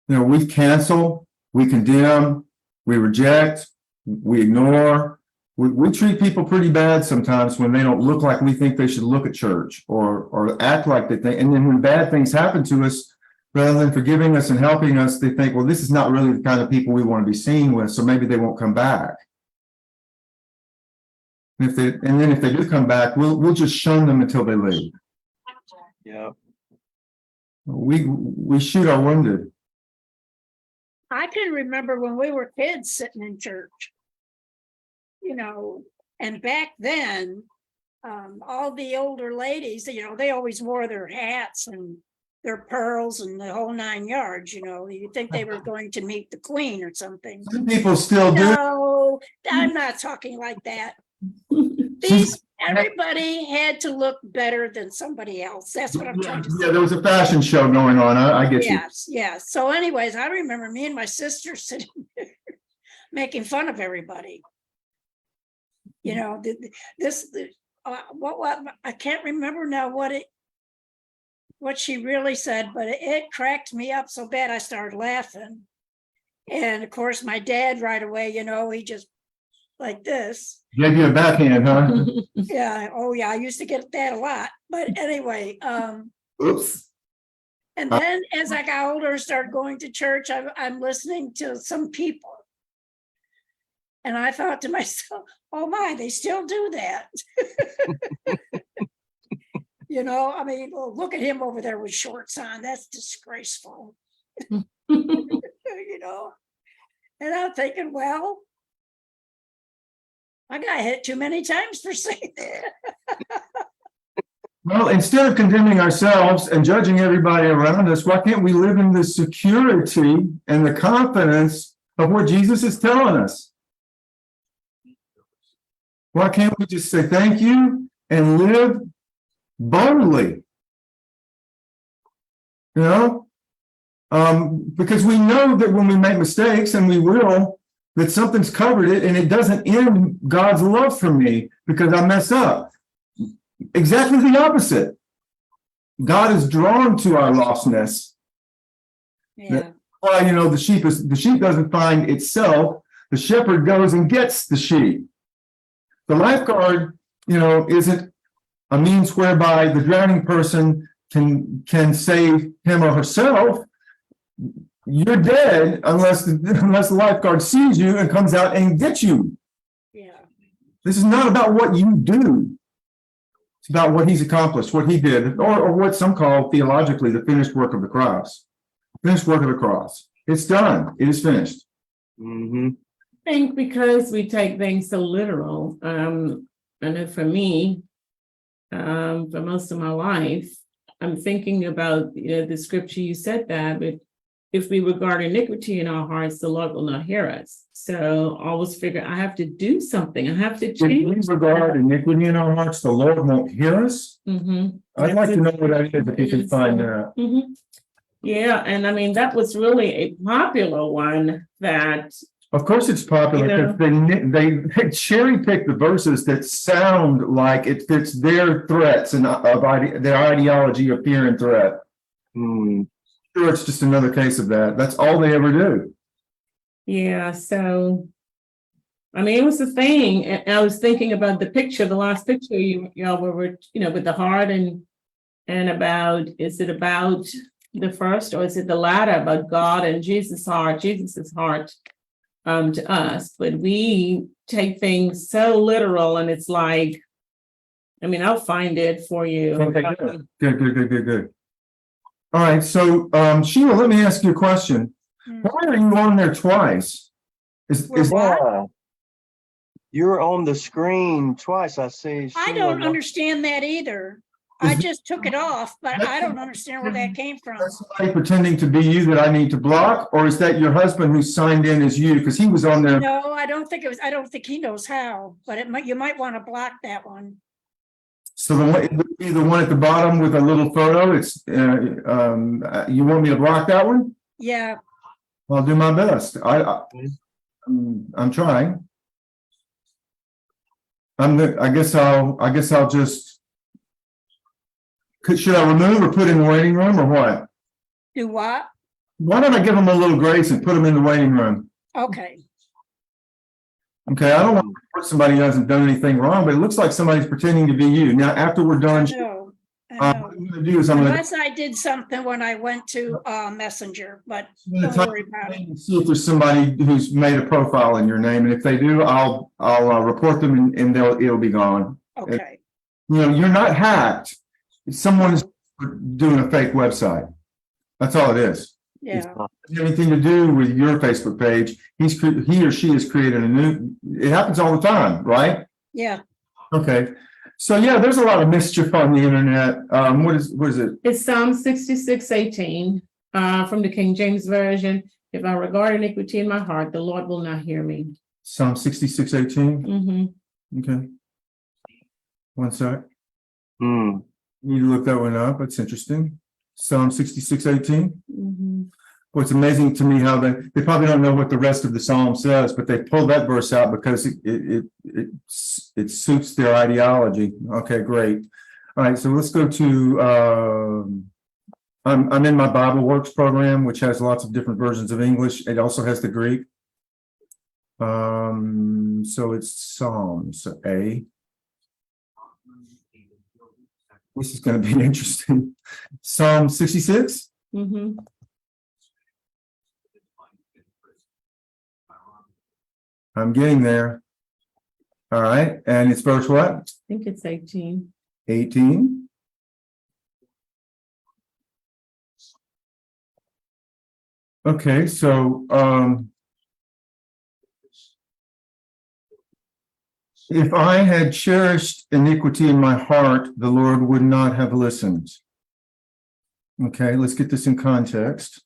We cancel, we condemn, we reject, we ignore. We treat people pretty bad sometimes when they don't look like we think they should look at church or act like they think. And then when bad things happen to us, rather than forgiving us and helping us, they think, well, this is not really the kind of people we want to be seen with, so maybe they won't come back. And then if they do come back, we'll just shun them until they leave. Yeah. We shoot our wounded. I can remember when we were kids sitting in church, and back then, all the older ladies, they always wore their hats and their pearls and the whole 9 yards, you'd think they were going to meet the queen or something. Some people still do. No, I'm not talking like that. Everybody had to look better than somebody else. That's what I'm trying to say. Yeah, there was a fashion show going on. I get you. Yes. So anyways, I remember me and my sister sitting there making fun of everybody. What I can't remember now what she really said, but it cracked me up so bad I started laughing. And of course, my dad right away, he just like this. Gave you a backhand, huh? Yeah. Oh, yeah. I used to get that a lot. But anyway, Oops. and then as I got older and started going to church, I'm listening to some people. And I thought to myself, oh my, they still do that. Well, look at him over there with shorts on. That's disgraceful. And I'm thinking, well, I got hit too many times for saying that. Well, instead of condemning ourselves and judging everybody around us, why can't we live in the security and the confidence of what Jesus is telling us? Why can't we just say thank you and live boldly? Because we know that when we make mistakes, and we will, that something's covered it, and it doesn't end God's love for me because I mess up. Exactly the opposite. God is drawn to our lostness. Yeah. Why, the sheep doesn't find itself. The shepherd goes and gets the sheep. The lifeguard, isn't a means whereby the drowning person can save him or herself. You're dead unless the lifeguard sees you and comes out and gets you. Yeah. This is not about what you do. It's about what he's accomplished, what he did, or what some call theologically the finished work of the cross. Finished work of the cross. It's done. It is finished. Mm-hmm. I think because we take things so literal, and then for me, for most of my life, I'm thinking about, the scripture you said that, but if we regard iniquity in our hearts, the Lord will not hear us. So I always figure I have to do something. I have to If we change. regard iniquity in our hearts, the Lord won't hear us. Mhm. I'd like to know what that is, if you can find that. Mhm. Yeah, and I mean, that was really a popular one that, Of course, it's popular Yeah. because they cherry pick the verses that sound like it fits their threats and their ideology of fear and threat. Hmm. Sure, it's just another case of that. That's all they ever do. yeah, so. I mean, it was the thing, and I was thinking about the picture, the last picture y'all were, with the heart and about, is it about the first or is it the latter, about God and Jesus's heart to us, but we take things so literal, and it's like, I mean, I'll find it for you. Okay, good. All right, so Sheila, let me ask you a question. Hmm. Why are you on there twice? We're what? Yeah. You're on the screen twice. I see. I Sheila don't wa- understand that either. I Is- just took it off, but I don't understand where that came from. That's somebody pretending to be you that I need to block, or is that your husband who signed in as you? Because he was on there. No, I don't think he knows how, but you might want to block that one. So it would be the one at the bottom with a little photo. It's you want me to block that one? Yeah, I'll do my best. I'm trying. I guess I'll just. Should I remove or put in the waiting room or what? do what? Why don't I give them a little grace and put them in the waiting room? Okay, Okay, I don't want to put somebody who hasn't done anything wrong, but it looks like somebody's pretending to be you. Now, after we're I done, know, I what know. I'm gonna do is I'm gonna Unless I did something when I went to Messenger, but don't type worry about it. and see if there's somebody who's made a profile in your name, and if they do, I'll report them and it'll be gone. Okay, You're not hacked. Someone's doing a fake website. That's all it is. yeah, Doesn't have anything to do with your Facebook page. He or she has created a new, it happens all the time, right? yeah. Okay. So yeah, there's a lot of mischief on the internet. What is it? It's Psalm 66:18, from the King James Version. If I regard iniquity in my heart, the Lord will not hear me. Psalm 66:18. Mhm. Okay. One sec. Hmm. You need to look that one up. That's interesting. Psalm 66:18. Mhm. Well, it's amazing to me how they probably don't know what the rest of the Psalm says, but they pulled that verse out because it suits their ideology. Okay, great. All right, so let's go to I'm in my Bible Works program, which has lots of different versions of English. It also has the Greek. So it's Psalms A. This is going to be interesting. Psalm 66. Mhm. I'm getting there. All right, and it's verse what? I think it's 18. 18. Okay, so if I had cherished iniquity in my heart, the Lord would not have listened. Okay, let's get this in context.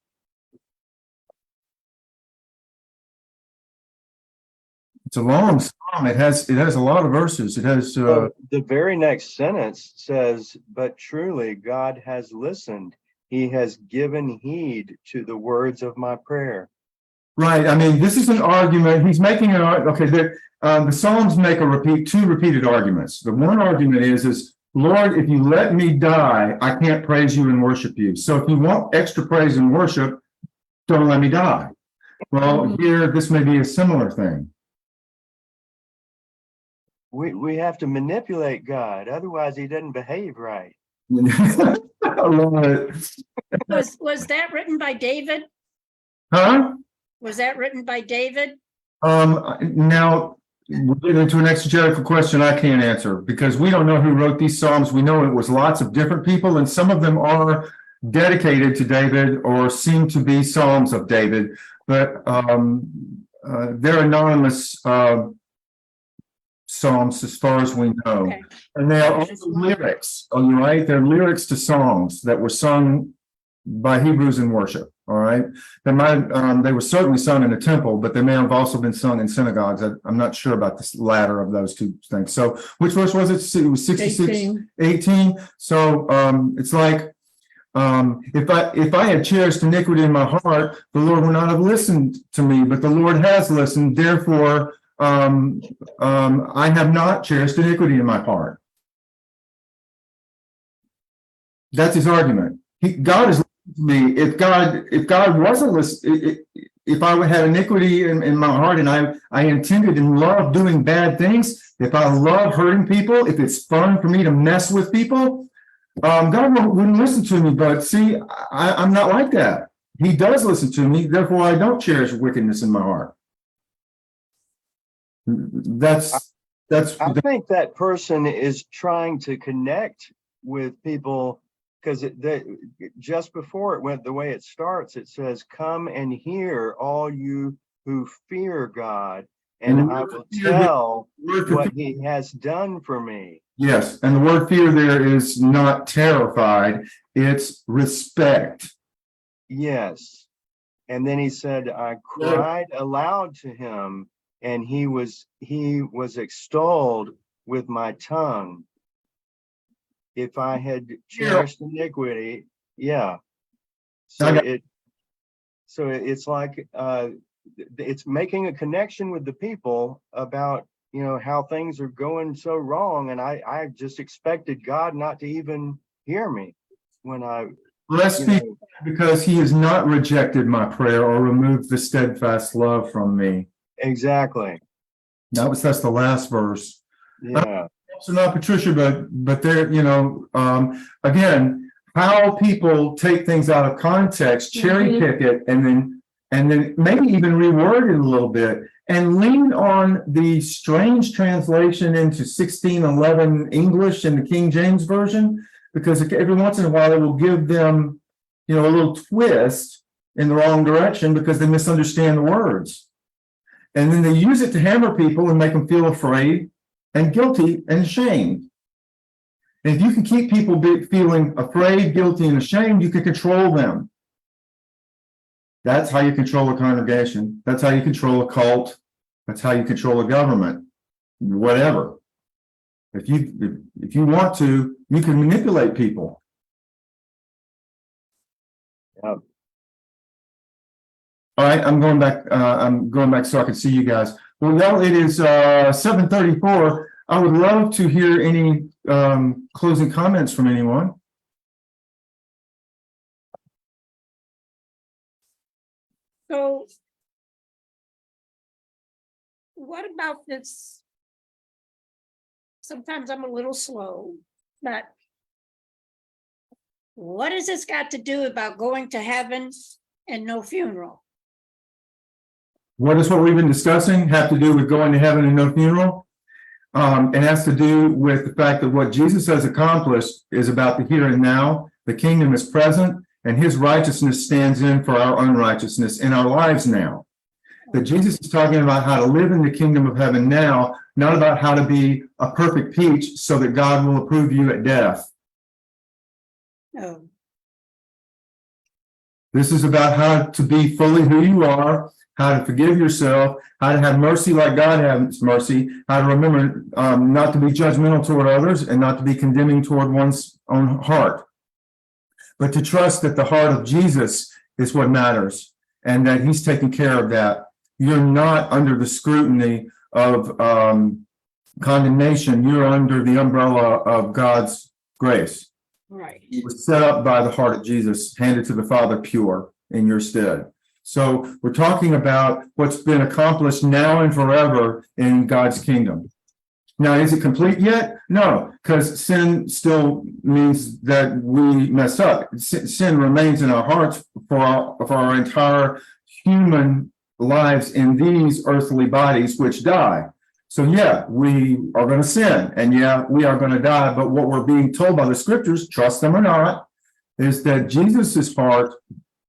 It's a long psalm. It has a lot of verses. It has So the very next sentence says, "But truly God has listened. He has given heed to the words of my prayer." right. I mean, this is an argument. He's making an argument. Okay, the Psalms make two repeated arguments. The one argument is Lord, if you let me die, I can't praise you and worship you. So if you want extra praise and worship, don't let me die. Well, here this may be a similar thing. We have to manipulate God, otherwise he doesn't behave right. I love it. Was that written by David? Huh? Was that written by David? Now we're getting into an exegetical question I can't answer because we don't know who wrote these Psalms. We know it was lots of different people, and some of them are dedicated to David or seem to be Psalms of David, but they're anonymous Psalms as far as we know. Okay. And they are also lyrics, all right? They're lyrics to songs that were sung by Hebrews in worship, all right? They were certainly sung in the temple, but they may have also been sung in synagogues. I'm not sure about this latter of those two things. So which verse was it? It was 66, 18. So it's like, if I had cherished iniquity in my heart, the Lord would not have listened to me, but the Lord has listened. Therefore, I have not cherished iniquity in my heart. That's his argument. God is listening to me. If God wasn't listening, if I would have iniquity in my heart and I intended and love doing bad things, if I love hurting people, if it's fun for me to mess with people, God wouldn't listen to me. But see, I'm not like that. He does listen to me. Therefore, I don't cherish wickedness in my heart. I think that person is trying to connect with people because just before it went the way it starts, it says, "Come and hear, all you who fear God, and I will tell what he has done for me." Yes, and the word fear there is not terrified, it's respect. Yes. And then he said, "I cried aloud to him, and he was extolled with my tongue. If I had cherished iniquity," yeah. So it's like it's making a connection with the people about, how things are going so wrong, and I just expected God not to even hear me when I. Blessed be because he has not rejected my prayer or removed the steadfast love from me. Exactly. That's the last verse. Yeah. So not Patricia, but there, again, how people take things out of context, cherry pick it, and then maybe even reword it a little bit and lean on the strange translation into 1611 English in the King James Version, because every once in a while it will give them, a little twist in the wrong direction because they misunderstand the words. And then they use it to hammer people and make them feel afraid and guilty and ashamed. And if you can keep people feeling afraid, guilty, and ashamed, you can control them. That's how you control a congregation. That's how you control a cult. That's how you control a government. Whatever. If you want to, you can manipulate people. Yeah. All right, I'm going back so I can see you guys. Well, it is 7:34. I would love to hear any closing comments from anyone. So what about this? Sometimes I'm a little slow, but what has this got to do about going to heaven and no funeral? What does what we've been discussing have to do with going to heaven and no funeral? It has to do with the fact that what Jesus has accomplished is about the here and now. The kingdom is present, and his righteousness stands in for our unrighteousness in our lives now. That Jesus is talking about how to live in the kingdom of heaven now, not about how to be a perfect peach so that God will approve you at death. No. This is about how to be fully who you are, how to forgive yourself, how to have mercy like God has mercy, how to remember not to be judgmental toward others and not to be condemning toward one's own heart, but to trust that the heart of Jesus is what matters and that he's taking care of that. You're not under the scrutiny of condemnation. You're under the umbrella of God's grace. Right. It was set up by the heart of Jesus, handed to the Father pure in your stead. So we're talking about what's been accomplished now and forever in God's kingdom. Now, is it complete yet? No, because sin still means that we mess up. Sin remains in our hearts for our entire human lives in these earthly bodies which die. So yeah, we are going to sin, and yeah, we are going to die. But what we're being told by the scriptures, trust them or not, is that Jesus's heart,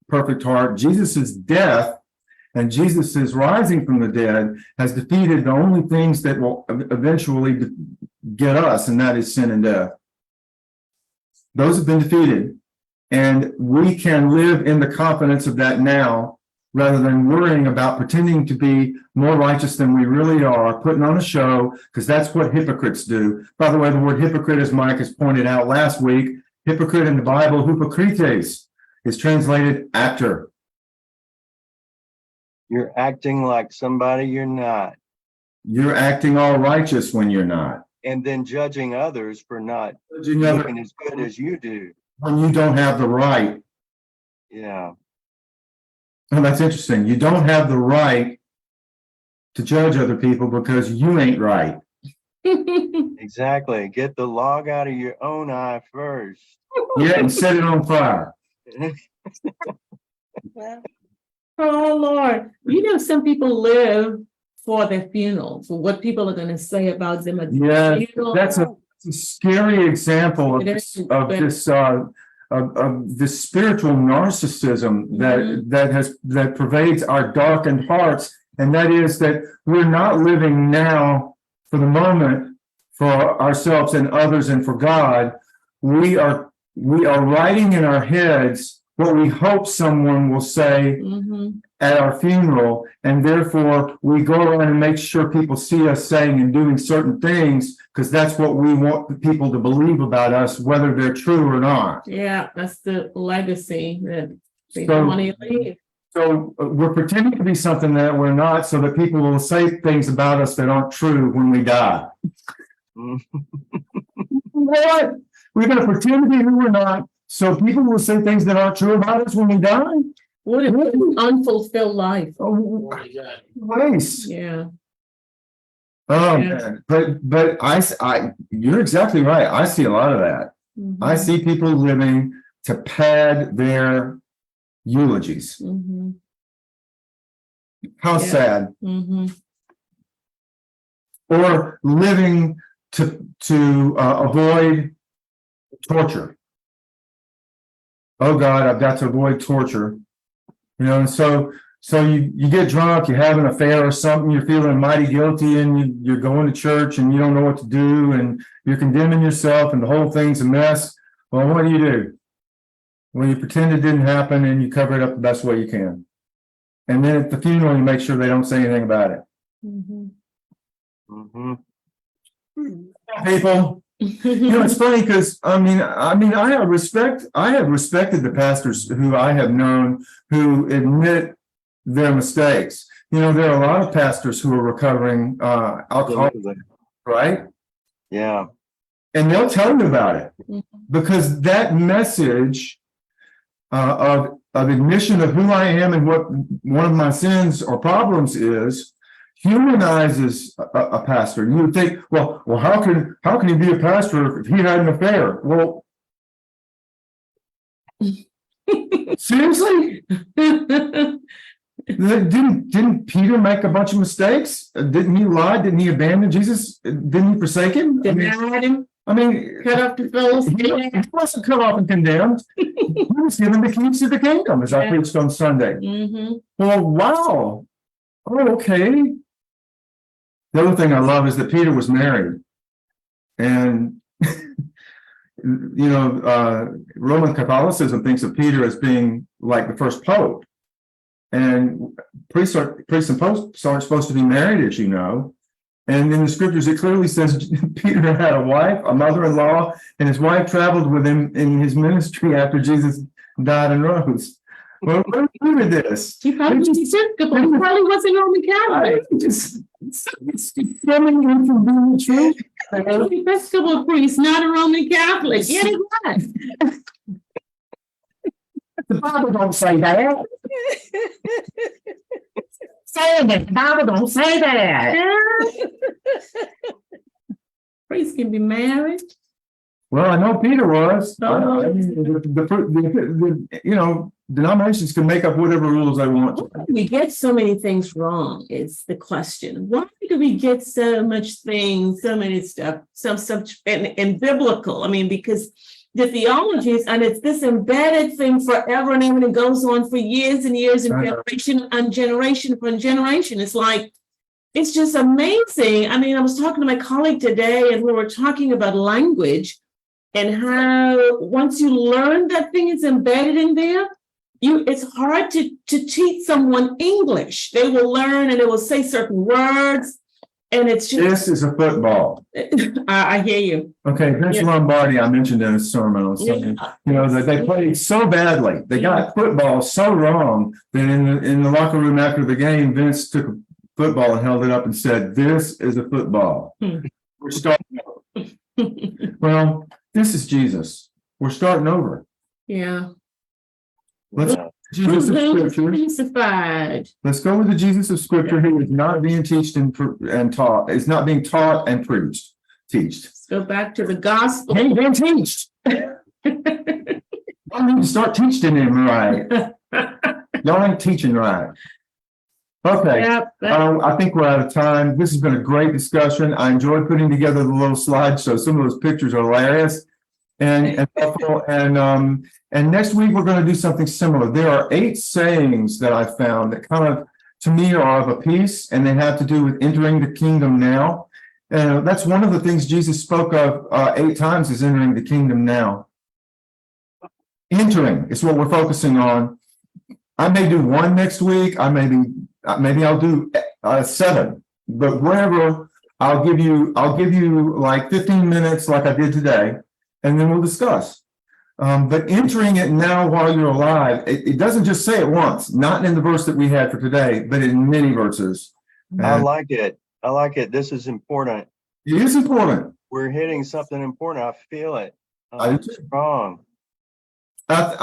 perfect heart, Jesus's death, and Jesus's rising from the dead has defeated the only things that will eventually get us, and that is sin and death. Those have been defeated, and we can live in the confidence of that now, rather than worrying about pretending to be more righteous than we really are, putting on a show, because that's what hypocrites do. By the way, the word hypocrite, as Mike has pointed out last week, hypocrite in the Bible, hypokrites, is translated actor. You're acting like somebody you're not, You're acting all righteous when you're not. and then judging others for not Judging others looking as good as you do. when you don't have the right. Yeah, And that's interesting. You don't have the right to judge other people because you ain't right. exactly. Get the log out of your own eye first. Yeah, and set it on fire. Well, Oh, Lord, you know, some people live for their funeral, for what people are gonna say about them at the Yeah, funeral. that's a scary example of It this, is, of but- this, of this spiritual narcissism that pervades our darkened hearts. And that is that we're not living now for the moment for ourselves and others and for God. We are writing in our heads what we hope someone will say Mhm. at our funeral, and therefore we go around and make sure people see us saying and doing certain things because that's what we want people to believe about us, whether they're true or not. Yeah, that's the legacy that they So- want to leave. So we're pretending to be something that we're not, so that people will say things about us that aren't true when we die. What? We're going to pretend to be who we're not, so people will say things that aren't true about us when we die. What an unfulfilled life. Oh, waste. Yeah. Oh, Yeah. man. But you're exactly right. I see a lot of that. I see people living to pad their eulogies. Mhm. How Yeah. sad. Mhm. Or living to avoid torture. Oh God, I've got to avoid torture. You know, and so you get drunk, you have an affair or something, you're feeling mighty guilty, and you're going to church and you don't know what to do, and you're condemning yourself, and the whole thing's a mess. Well, what do? Well, you pretend it didn't happen and you cover it up the best way you can. And then at the funeral, you make sure they don't say anything about it. Mhm. Mhm. People, you know, it's funny because I have respected the pastors who I have known who admit their mistakes. You know, there are a lot of pastors who are recovering alcoholics, right? Yeah, And they'll tell you about it Mhm. because that message of admission of who I am and what one of my sins or problems is humanizes a pastor. You would think, well, how can he be a pastor if he had an affair? Well, seriously? Didn't Peter make a bunch of mistakes? Didn't he lie? Didn't he abandon Jesus? Didn't he forsake him? Denied him, I mean, cut off the fellows. he wasn't cut off and condemned. He was given the keys to the kingdom, as I preached on Sunday. Mhm. Well, wow. Oh, okay. The other thing I love is that Peter was married. And, you know, Roman Catholicism thinks of Peter as being like the first pope. And priests and popes aren't supposed to be married, as you know. And in the scriptures, it clearly says Peter had a wife, a mother-in-law, and his wife traveled with him in his ministry after Jesus died and rose. Well, what do we do with this? He probably was Episcopal. He probably wasn't Roman Catholic. It's stemming from being true. Episcopal priest, not a Roman Catholic. Yeah, he was. The Bible don't say that. Say it. The Bible don't say that. Priests can be married. Well, I know Peter was. Oh. I mean, you know, denominations can make up whatever rules they want. Why do we get so many things wrong is the question. Why do we get so much things, so many stuff, and biblical? I mean, because the theologies, and it's this embedded thing forever and ever, and it goes on for years and years and generation and generation upon generation. It's like, it's just amazing. I mean, I was talking to my colleague today, and we were talking about language and how once you learn that thing is embedded in there, it's hard to teach someone English. They will learn and they will say certain words, and it's just. This is a football. I hear you. Okay, Vince Yeah. Lombardi, I mentioned in a sermon on Sunday, you know, that they played so badly. They got football so wrong that in the locker room after the game, Vince took a football and held it up and said, "This is a football." We're starting over. Well, this is Jesus. We're starting over. Yeah. Let's Jesus of Scripture. Crucified. Let's go with the Jesus of Scripture who is not being taught and taught. It's not being taught and preached. Teached. Let's go back to the gospel. Ain't been teached. Y'all need to start teaching him right. Y'all ain't teaching right. Okay. Yep. I think we're out of time. This has been a great discussion. I enjoyed putting together the little slideshow. Some of those pictures are hilarious and helpful. And next week we're going to do something similar. There are 8 sayings that I found that kind of, to me, are of a piece, and they have to do with entering the kingdom now. That's one of the things Jesus spoke of 8 times, is entering the kingdom now. Entering is what we're focusing on. I may do 1 next week. Maybe I'll do 7, but wherever I'll give you like 15 minutes like I did today, and then we'll discuss. But entering it now while you're alive, it doesn't just say it once, not in the verse that we had for today, but in many verses. I like it. I like it. This is important. It is important. We're hitting something important. I feel it. I do too. Strong. I'm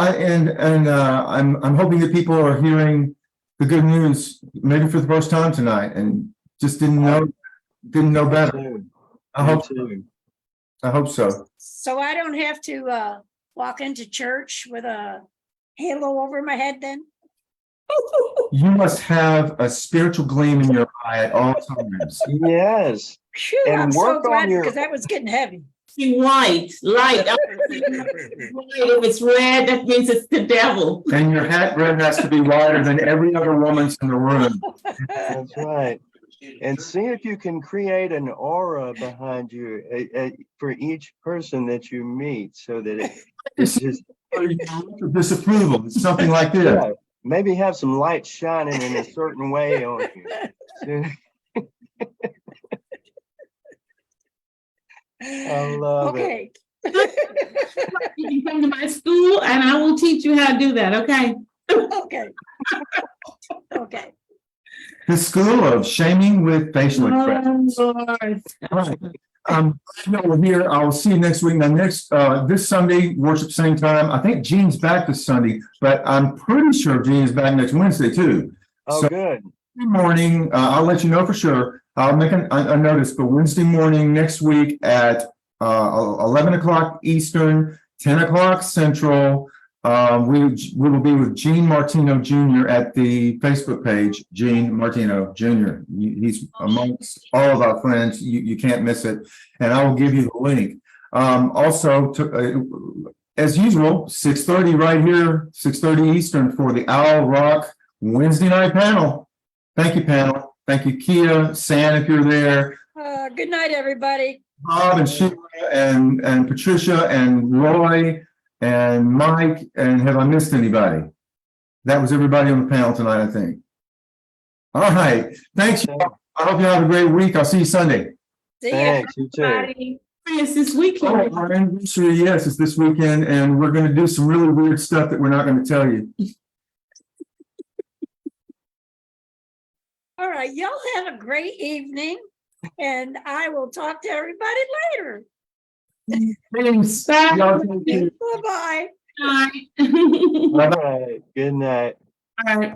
hoping that people are hearing the good news maybe for the first time tonight and just didn't know better. I hope so. So I don't have to walk into church with a halo over my head then? You must have a spiritual gleam in your eye at all times. Yes. Phew, And I'm so work on glad your- because that was getting heavy. White, light. If it's red, that means it's the devil. And your hat brim has to be wider than every other woman's in the room. That's right. And see if you can create an aura behind you for each person that you meet, so that it's just Disapproval, it's something like this. yeah, maybe have some light shining in a certain way on you. I love it. Okay. You can come to my school and I will teach you how to do that, okay? Okay. Okay. The school of shaming with facial expressions. Oh, Lord. All right. We're here. I'll see you next week. Now, this Sunday, worship same time. I think Gene's back this Sunday, but I'm pretty sure Gene is back next Wednesday too. Oh, So, good. Wednesday morning, I'll let you know for sure. I'll make a notice, but Wednesday morning next week at 11 o'clock Eastern, 10 o'clock Central. We will be with Gene Martino Jr. at the Facebook page, Gene Martino Jr. He's amongst all of our friends. You can't miss it. And I will give you the link. Also, as usual, 6:30 right here, 6:30 Eastern for the Owl Rock Wednesday night panel. Thank you, panel. Thank you, Kia, San, if you're there. Good night, everybody. Bob and Sheila and Patricia and Roy and Mike, and have I missed anybody? That was everybody on the panel tonight, I think. All right. Thanks. Y'all. I hope you have a great week. I'll see you Sunday. See ya. Thanks, you too. Everybody. It's this Oh, weekend. our anniversary, yes, it's this weekend, and we're going to do some really weird stuff that we're not going to tell you. All right. Y'all have a great evening, and I will talk to everybody later. Thanks. Bye. Y'all take care. Bye-bye. Bye. All right. Good night. All right.